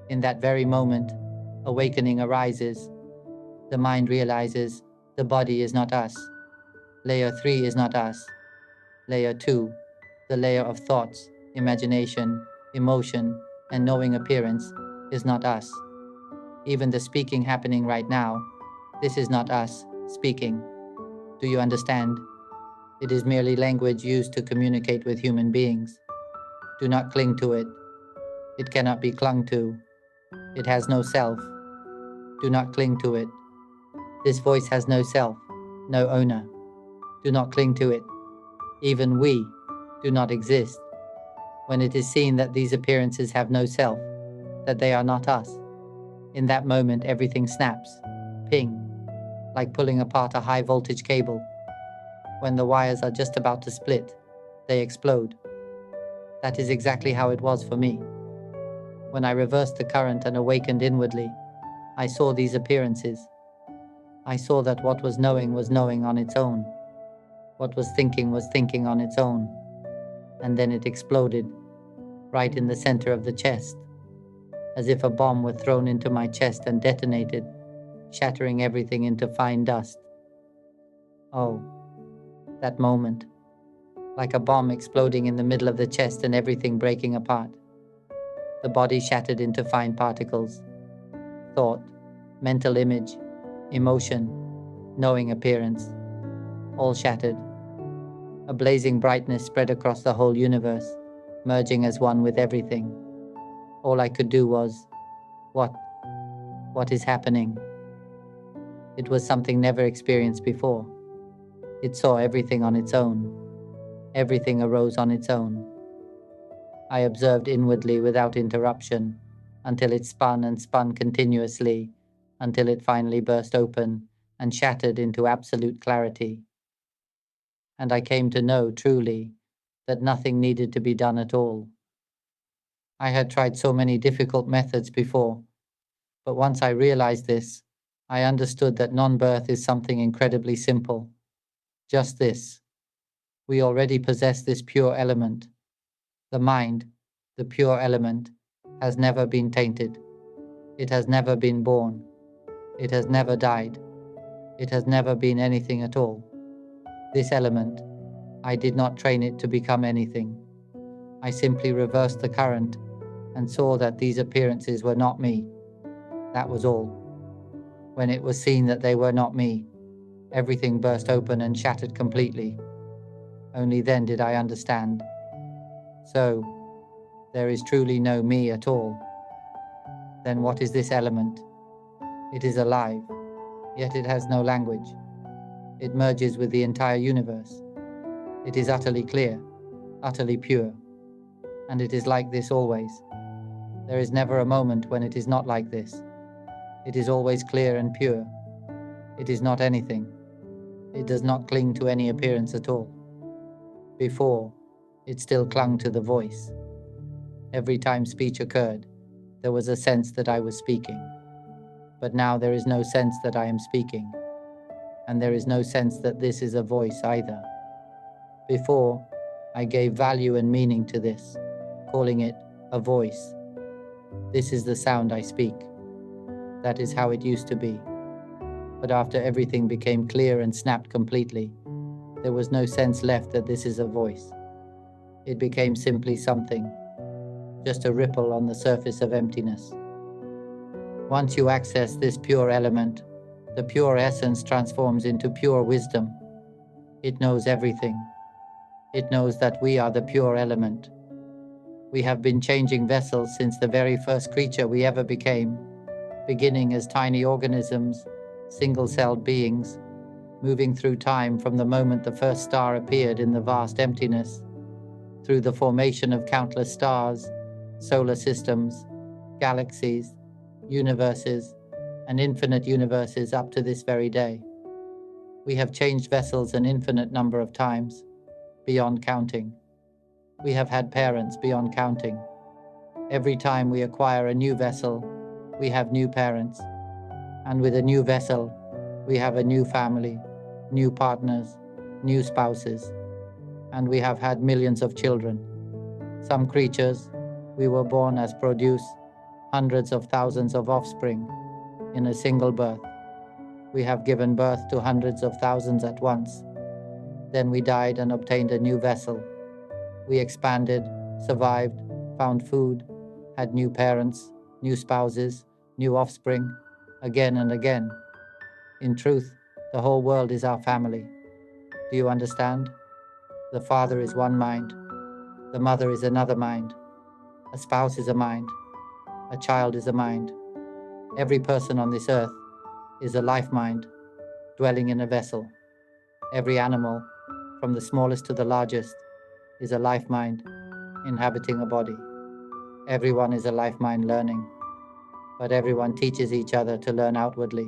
In that very moment, awakening arises. The mind realizes the body is not us. Layer 3 is not us. Layer 2, the layer of thoughts, imagination, emotion, and knowing appearance, is not us. Even the speaking happening right now, this is not us speaking. Do you understand? It is merely language used to communicate with human beings. Do not cling to it. It cannot be clung to. It has no self. Do not cling to it. This voice has no self, no owner. Do not cling to it. Even we do not exist. When it is seen that these appearances have no self, that they are not us, in that moment everything snaps, ping, like pulling apart a high voltage cable. When the wires are just about to split, they explode. That is exactly how it was for me. When I reversed the current and awakened inwardly, I saw these appearances. I saw that what was knowing on its own. What was thinking on its own. And then it exploded, right in the center of the chest, as if a bomb were thrown into my chest and detonated, shattering everything into fine dust. Oh, that moment, like a bomb exploding in the middle of the chest and everything breaking apart. The body shattered into fine particles. Thought, mental image, emotion, knowing appearance, all shattered. A blazing brightness spread across the whole universe, merging as one with everything. All I could do was, what? What is happening? It was something never experienced before. It saw everything on its own. Everything arose on its own. I observed inwardly without interruption, until it spun and spun continuously, until it finally burst open and shattered into absolute clarity. And I came to know, truly, that nothing needed to be done at all. I had tried so many difficult methods before, but once I realized this, I understood that non-birth is something incredibly simple. Just this. We already possess this pure element. The mind, the pure element, has never been tainted. It has never been born. It has never died. It has never been anything at all. This element, I did not train it to become anything. I simply reversed the current and saw that these appearances were not me. That was all. When it was seen that they were not me, everything burst open and shattered completely. Only then did I understand. So, there is truly no me at all. Then what is this element? It is alive, yet it has no language. It merges with the entire universe. It is utterly clear, utterly pure. And it is like this always. There is never a moment when it is not like this. It is always clear and pure. It is not anything. It does not cling to any appearance at all. Before, it still clung to the voice. Every time speech occurred, there was a sense that I was speaking. But now there is no sense that I am speaking. And there is no sense that this is a voice either. Before, I gave value and meaning to this, calling it a voice. This is the sound I speak. That is how it used to be. But after everything became clear and snapped completely, there was no sense left that this is a voice. It became simply something, just a ripple on the surface of emptiness. Once you access this pure element, the pure essence transforms into pure wisdom. It knows everything. It knows that we are the pure element. We have been changing vessels since the very first creature we ever became, beginning as tiny organisms, single-celled beings, moving through time from the moment the first star appeared in the vast emptiness, through the formation of countless stars, solar systems, galaxies, universes, and infinite universes up to this very day. We have changed vessels an infinite number of times, beyond counting. We have had parents beyond counting. Every time we acquire a new vessel, we have new parents. And with a new vessel, we have a new family, new partners, new spouses. And we have had millions of children. Some creatures, we were born as produce hundreds of thousands of offspring in a single birth. We have given birth to hundreds of thousands at once. Then we died and obtained a new vessel. We expanded, survived, found food, had new parents, new spouses, new offspring, again and again. In truth, the whole world is our family. Do you understand? The father is one mind. The mother is another mind. A spouse is a mind. A child is a mind. Every person on this earth is a life mind, dwelling in a vessel. Every animal, from the smallest to the largest, is a life mind, inhabiting a body. Everyone is a life mind learning, but everyone teaches each other to learn outwardly.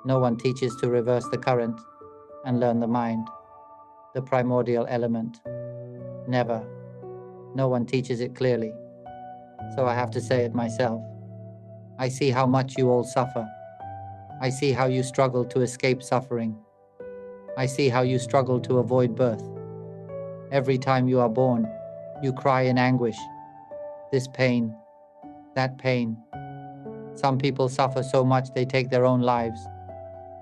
No one teaches to reverse the current and learn the mind, the primordial element. Never. No one teaches it clearly, so I have to say it myself. I see how much you all suffer. I see how you struggle to escape suffering. I see how you struggle to avoid birth. Every time you are born, you cry in anguish. This pain, that pain. Some people suffer so much they take their own lives.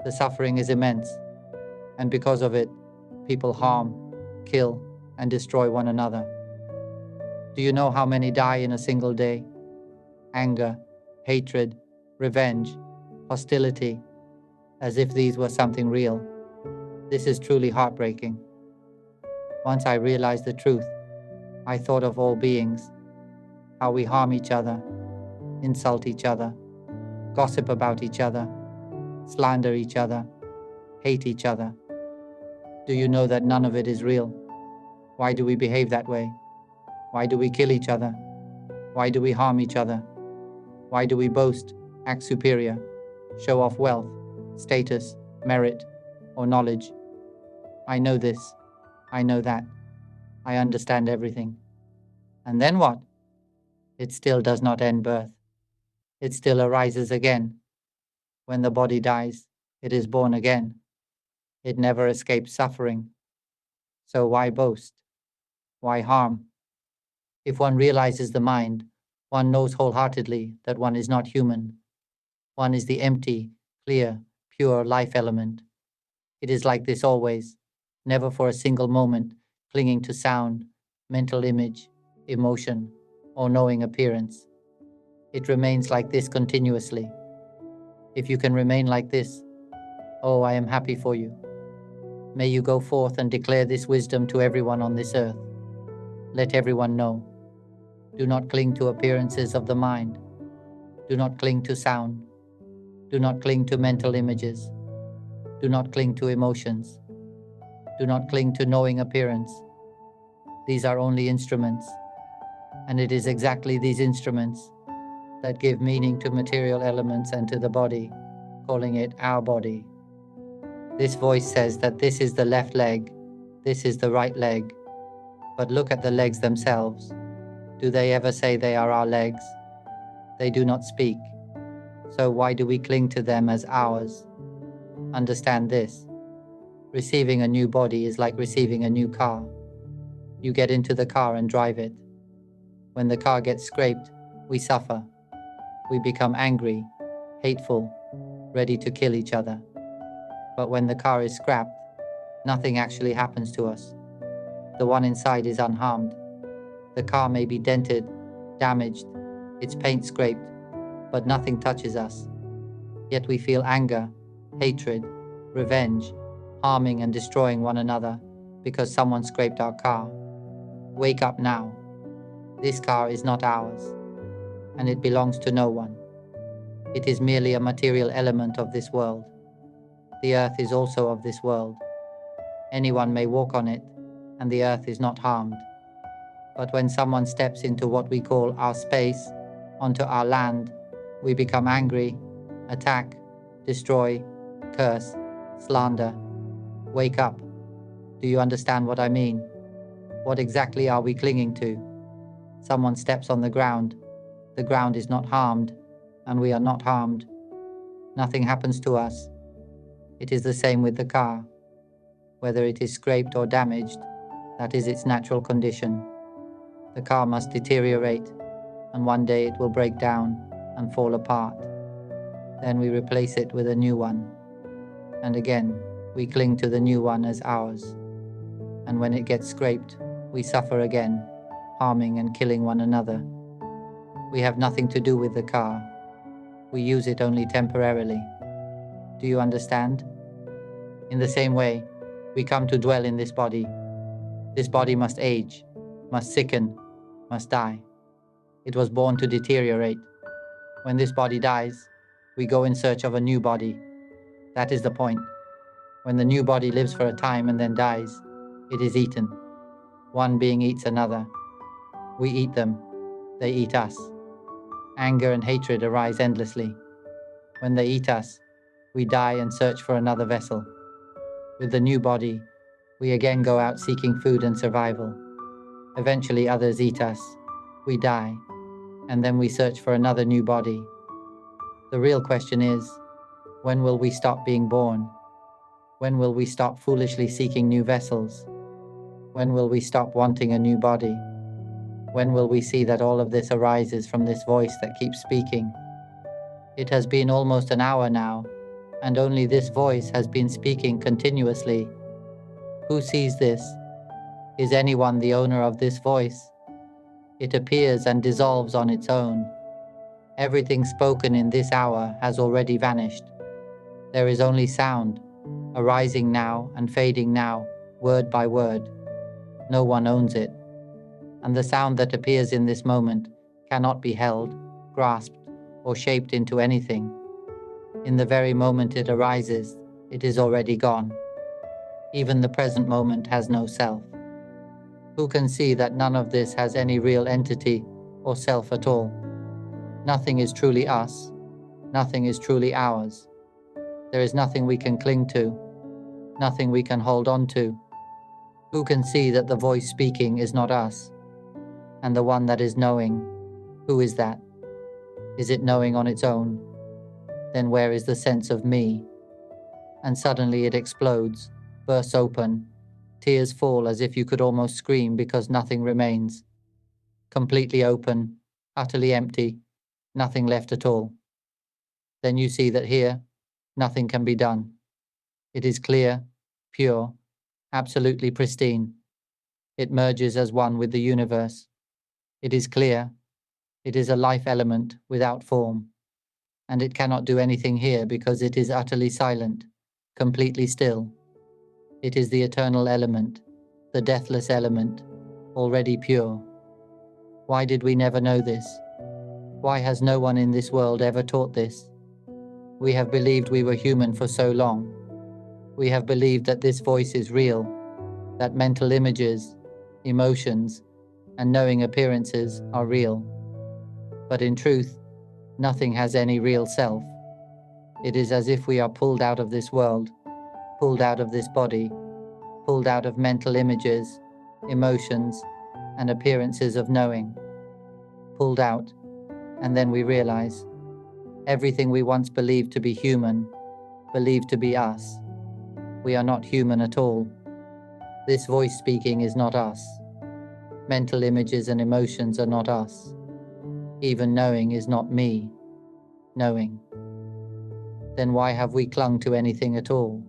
The suffering is immense, and because of it, people harm, kill, and destroy one another. Do you know how many die in a single day? Anger, hatred, revenge, hostility, as if these were something real. This is truly heartbreaking. Once I realized the truth, I thought of all beings, how we harm each other, insult each other, gossip about each other, slander each other, hate each other. Do you know that none of it is real? Why do we behave that way? Why do we kill each other? Why do we harm each other? Why do we boast, act superior, show off wealth, status, merit, or knowledge? I know this. I know that. I understand everything. And then what? It still does not end birth. It still arises again. When the body dies, it is born again. It never escapes suffering. So why boast? Why harm? If one realizes the mind, one knows wholeheartedly that one is not human. One is the empty, clear, pure life element. It is like this always, never for a single moment clinging to sound, mental image, emotion, or knowing appearance. It remains like this continuously. If you can remain like this, oh, I am happy for you. May you go forth and declare this wisdom to everyone on this earth. Let everyone know. Do not cling to appearances of the mind. Do not cling to sound. Do not cling to mental images. Do not cling to emotions. Do not cling to knowing appearance. These are only instruments, and it is exactly these instruments that give meaning to material elements and to the body, calling it our body. This voice says that this is the left leg, this is the right leg, but look at the legs themselves. Do they ever say they are our legs? They do not speak. So why do we cling to them as ours? Understand this. Receiving a new body is like receiving a new car. You get into the car and drive it. When the car gets scraped, we suffer. We become angry, hateful, ready to kill each other. But when the car is scrapped, nothing actually happens to us. The one inside is unharmed. The car may be dented, damaged, its paint scraped, but nothing touches us. Yet we feel anger, hatred, revenge, harming and destroying one another because someone scraped our car. Wake up now. This car is not ours, and it belongs to no one. It is merely a material element of this world. The earth is also of this world. Anyone may walk on it, and the earth is not harmed. But when someone steps into what we call our space, onto our land, we become angry, attack, destroy, curse, slander. Wake up. Do you understand what I mean? What exactly are we clinging to? Someone steps on the ground is not harmed, and we are not harmed. Nothing happens to us. It is the same with the car. Whether it is scraped or damaged, that is its natural condition. The car must deteriorate, and one day it will break down and fall apart. Then we replace it with a new one. And again, we cling to the new one as ours. And when it gets scraped, we suffer again, harming and killing one another. We have nothing to do with the car. We use it only temporarily. Do you understand? In the same way, we come to dwell in this body. This body must age, must sicken, must die. It was born to deteriorate. When this body dies, we go in search of a new body. That is the point. When the new body lives for a time and then dies, it is eaten. One being eats another. We eat them. They eat us. Anger and hatred arise endlessly. When they eat us, we die and search for another vessel. With the new body, we again go out seeking food and survival. Eventually others eat us. We die, and then we search for another new body. The real question is, when will we stop being born? When will we stop foolishly seeking new vessels? When will we stop wanting a new body? When will we see that all of this arises from this voice that keeps speaking? It has been almost an hour now, and only this voice has been speaking continuously. Who sees this? Is anyone the owner of this voice? It appears and dissolves on its own. Everything spoken in this hour has already vanished. There is only sound, arising now and fading now, word by word. No one owns it. And the sound that appears in this moment cannot be held, grasped, or shaped into anything. In the very moment it arises, it is already gone. Even the present moment has no self. Who can see that none of this has any real entity or self at all? Nothing is truly us. Nothing is truly ours. There is nothing we can cling to, nothing we can hold on to. Who can see that the voice speaking is not us? And the one that is knowing, who is that? Is it knowing on its own? Then where is the sense of me? And suddenly it explodes, bursts open. Tears fall as if you could almost scream because nothing remains. Completely open, utterly empty, nothing left at all. Then you see that here, nothing can be done. It is clear, pure, absolutely pristine. It merges as one with the universe. It is clear. It is a life element without form. And it cannot do anything here because it is utterly silent, completely still. It is the eternal element, the deathless element, already pure. Why did we never know this? Why has no one in this world ever taught this? We have believed we were human for so long. We have believed that this voice is real, that mental images, emotions, and knowing appearances are real. But in truth, nothing has any real self. It is as if we are pulled out of this world, pulled out of this body, pulled out of mental images, emotions, and appearances of knowing. Pulled out, and then we realize everything we once believed to be human, believed to be us. We are not human at all. This voice speaking is not us. Mental images and emotions are not us. Even knowing is not me, knowing. Then why have we clung to anything at all?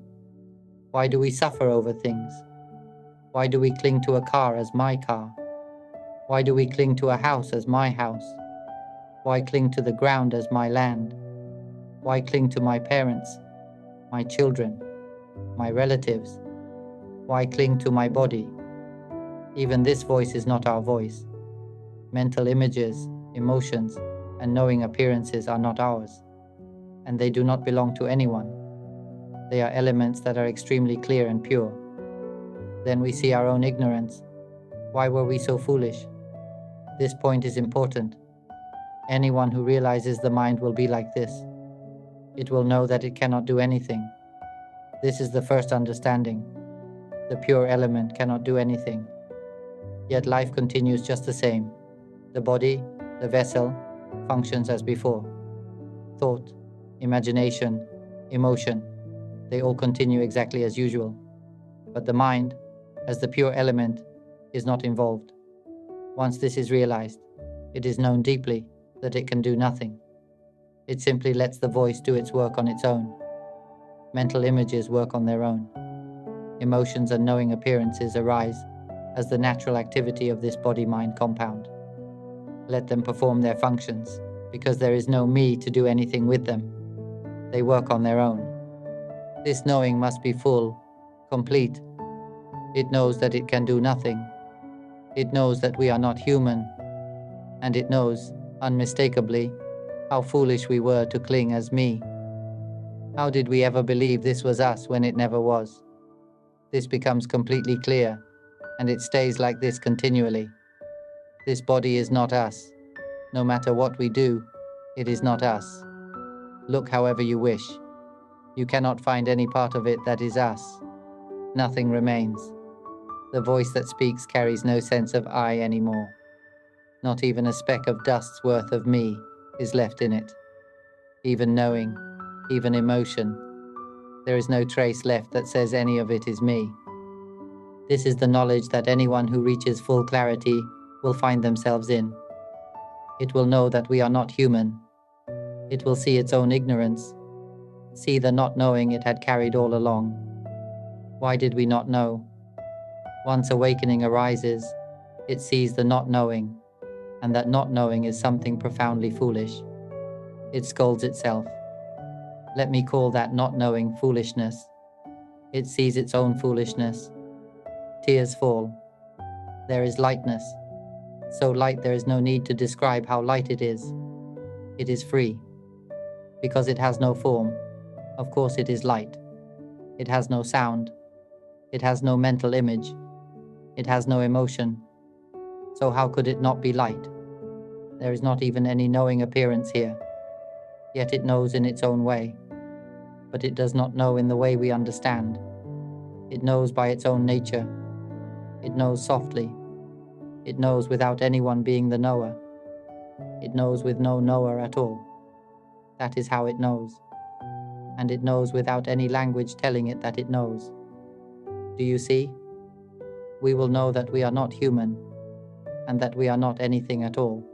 Why do we suffer over things? Why do we cling to a car as my car? Why do we cling to a house as my house? Why cling to the ground as my land? Why cling to my parents, my children, my relatives? Why cling to my body? Even this voice is not our voice. Mental images, emotions, and knowing appearances are not ours, and they do not belong to anyone. They are elements that are extremely clear and pure. Then we see our own ignorance. Why were we so foolish? This point is important. Anyone who realizes the mind will be like this. It will know that it cannot do anything. This is the first understanding. The pure element cannot do anything. Yet life continues just the same. The body, the vessel, functions as before. Thought, imagination, emotion, they all continue exactly as usual. But the mind, as the pure element, is not involved. Once this is realized, it is known deeply that it can do nothing. It simply lets the voice do its work on its own. Mental images work on their own. Emotions and knowing appearances arise as the natural activity of this body-mind compound. Let them perform their functions, because there is no me to do anything with them. They work on their own. This knowing must be full, complete. It knows that it can do nothing. It knows that we are not human, and it knows, unmistakably, how foolish we were to cling as me. How did we ever believe this was us when it never was? This becomes completely clear, and it stays like this continually. This body is not us. No matter what we do, it is not us. Look however you wish. You cannot find any part of it that is us. Nothing remains. The voice that speaks carries no sense of I anymore. Not even a speck of dust's worth of me is left in it. Even knowing, even emotion, there is no trace left that says any of it is me. This is the knowledge that anyone who reaches full clarity will find themselves in. It will know that we are not human. It will see its own ignorance, see the not knowing it had carried all along. Why did we not know? Once awakening arises, it sees the not knowing, and that not knowing is something profoundly foolish. It scolds itself. Let me call that not knowing foolishness. It sees its own foolishness. Tears fall. There is lightness. So light there is no need to describe how light it is. It is free. Because it has no form, of course it is light. It has no sound. It has no mental image. It has no emotion. So how could it not be light? There is not even any knowing appearance here. Yet it knows in its own way. But it does not know in the way we understand. It knows by its own nature. It knows softly. It knows without anyone being the knower. It knows with no knower at all. That is how it knows. And it knows without any language telling it that it knows. Do you see? We will know that we are not human, and that we are not anything at all.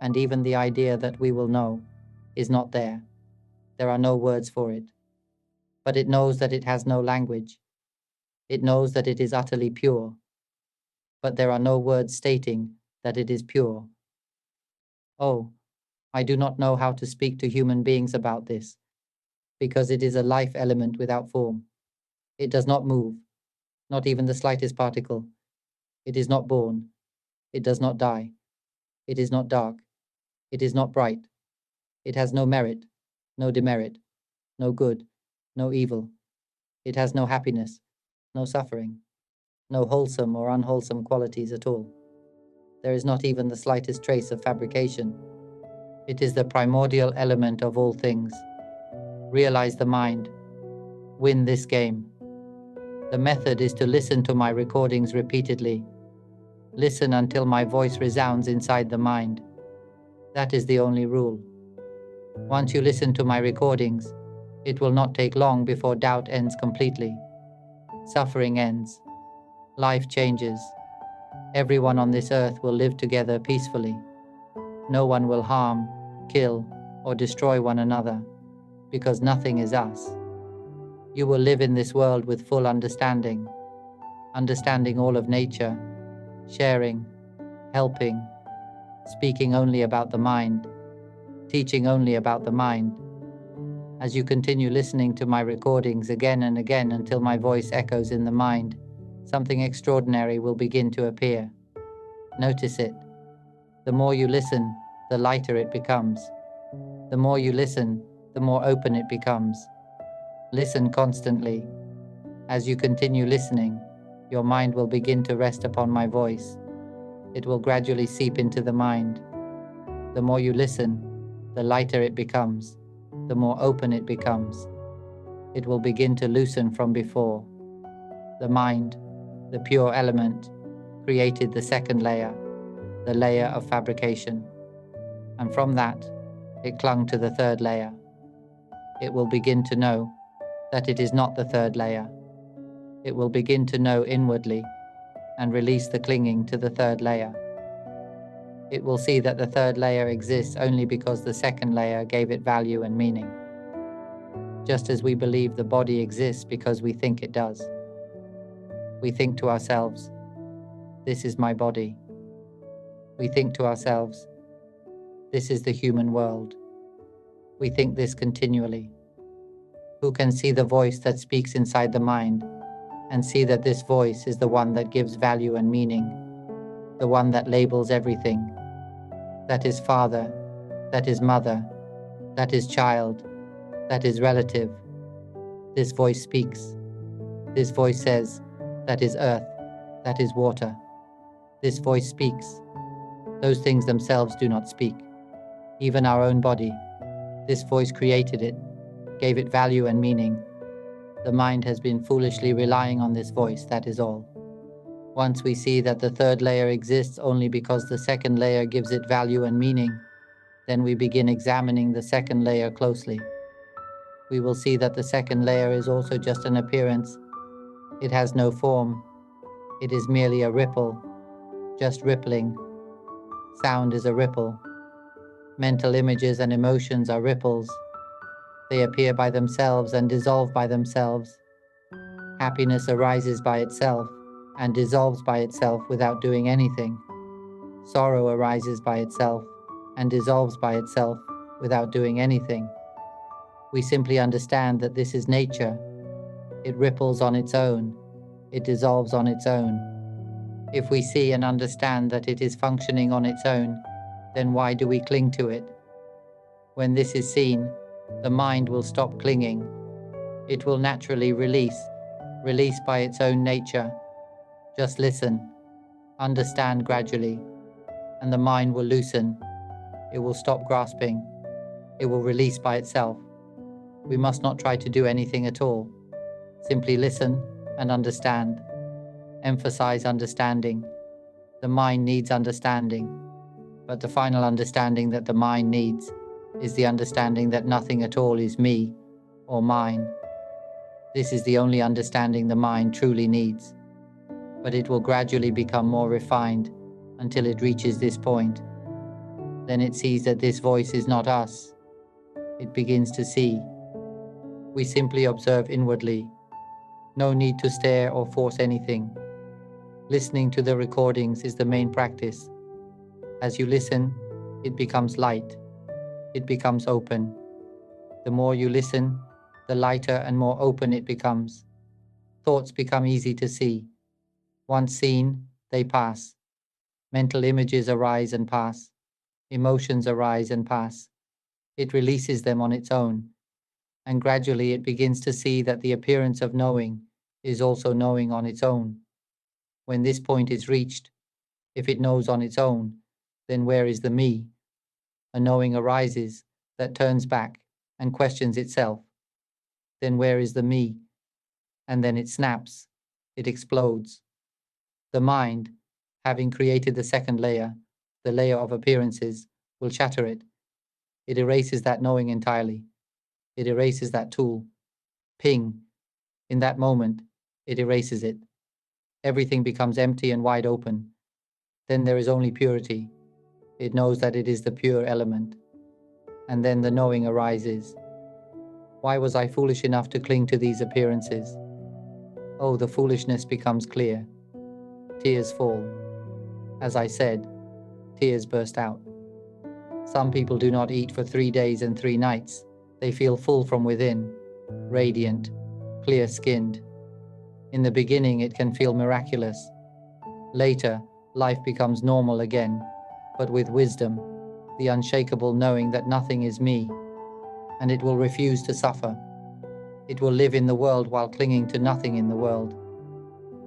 And even the idea that we will know is not there. There are no words for it. But it knows that it has no language. It knows that it is utterly pure. But there are no words stating that it is pure. Oh, I do not know how to speak to human beings about this, because it is a life element without form. It does not move, not even the slightest particle. It is not born. It does not die. It is not dark. It is not bright. It has no merit, no demerit, no good, no evil. It has no happiness, no suffering, no wholesome or unwholesome qualities at all. There is not even the slightest trace of fabrication. It is the primordial element of all things. Realize the mind. Win this game. The method is to listen to my recordings repeatedly. Listen until my voice resounds inside the mind. That is the only rule. Once you listen to my recordings, it will not take long before doubt ends completely. Suffering ends. Life changes. Everyone on this earth will live together peacefully. No one will harm, kill, or destroy one another, because nothing is us. You will live in this world with full understanding, understanding all of nature, sharing, helping, speaking only about the mind, teaching only about the mind. As you continue listening to my recordings again and again until my voice echoes in the mind, something extraordinary will begin to appear. Notice it. The more you listen, the lighter it becomes. The more you listen, the more open it becomes. Listen constantly. As you continue listening, your mind will begin to rest upon my voice. It will gradually seep into the mind. The more you listen, the lighter it becomes, the more open it becomes. It will begin to loosen from before. The mind, the pure element, created the second layer, the layer of fabrication. And from that, it clung to the third layer. It will begin to know that it is not the third layer. It will begin to know inwardly and release the clinging to the third layer. It will see that the third layer exists only because the second layer gave it value and meaning. Just as we believe the body exists because we think it does. We think to ourselves, this is my body. We think to ourselves, this is the human world. We think this continually. Who can see the voice that speaks inside the mind and see that this voice is the one that gives value and meaning, the one that labels everything, that is father, that is mother, that is child, that is relative. This voice speaks. This voice says, that is earth, that is water. This voice speaks. Those things themselves do not speak. Even our own body. This voice created it, gave it value and meaning. The mind has been foolishly relying on this voice, that is all. Once we see that the third layer exists only because the second layer gives it value and meaning, then we begin examining the second layer closely. We will see that the second layer is also just an appearance. It has no form. It is merely a ripple, just rippling. Sound is a ripple. Mental images and emotions are ripples. They appear by themselves and dissolve by themselves. Happiness arises by itself and dissolves by itself without doing anything. Sorrow arises by itself and dissolves by itself without doing anything. We simply understand that this is nature. It ripples on its own. It dissolves on its own. If we see and understand that it is functioning on its own, then why do we cling to it? When this is seen, the mind will stop clinging. It will naturally release by its own nature. Just listen, understand gradually, and the mind will loosen. It will stop grasping. It will release by itself. We must not try to do anything at all. Simply listen and understand. Emphasize understanding. The mind needs understanding, but the final understanding that the mind needs is the understanding that nothing at all is me or mine. This is the only understanding the mind truly needs, but it will gradually become more refined until it reaches this point. Then it sees that this voice is not us. It begins to see. We simply observe inwardly. No need to stare or force anything. Listening to the recordings is the main practice. As you listen, it becomes light. It becomes open. The more you listen, the lighter and more open it becomes. Thoughts become easy to see. Once seen, they pass. Mental images arise and pass. Emotions arise and pass. It releases them on its own. And gradually it begins to see that the appearance of knowing is also knowing on its own. When this point is reached, if it knows on its own, then where is the me? A knowing arises that turns back and questions itself. Then where is the me? And then it snaps. It explodes. The mind, having created the second layer, the layer of appearances, will shatter it. It erases that knowing entirely. It erases that tool. Ping. In that moment, it erases it. Everything becomes empty and wide open. Then there is only purity. It knows that it is the pure element. And then the knowing arises. Why was I foolish enough to cling to these appearances? Oh, the foolishness becomes clear. Tears fall. As I said, tears burst out. Some people do not eat for 3 days and 3 nights. They feel full from within, radiant, clear-skinned. In the beginning, it can feel miraculous. Later, life becomes normal again, but with wisdom, the unshakable knowing that nothing is me, and it will refuse to suffer. It will live in the world while clinging to nothing in the world.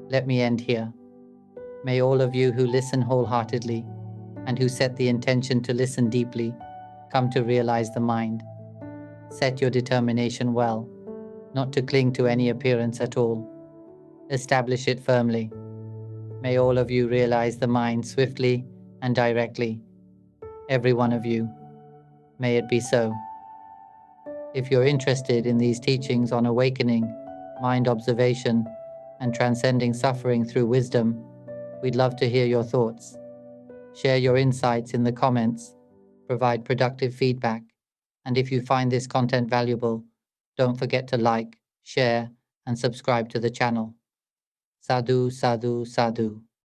Let me end here. May all of you who listen wholeheartedly and who set the intention to listen deeply come to realize the mind. Set your determination well, not to cling to any appearance at all. Establish it firmly. May all of you realize the mind swiftly and directly. Every one of you. May it be so. If you're interested in these teachings on awakening, mind observation, and transcending suffering through wisdom, we'd love to hear your thoughts. Share your insights in the comments, provide productive feedback, and if you find this content valuable, don't forget to like, share, and subscribe to the channel. Sadhu, sadhu, sadhu.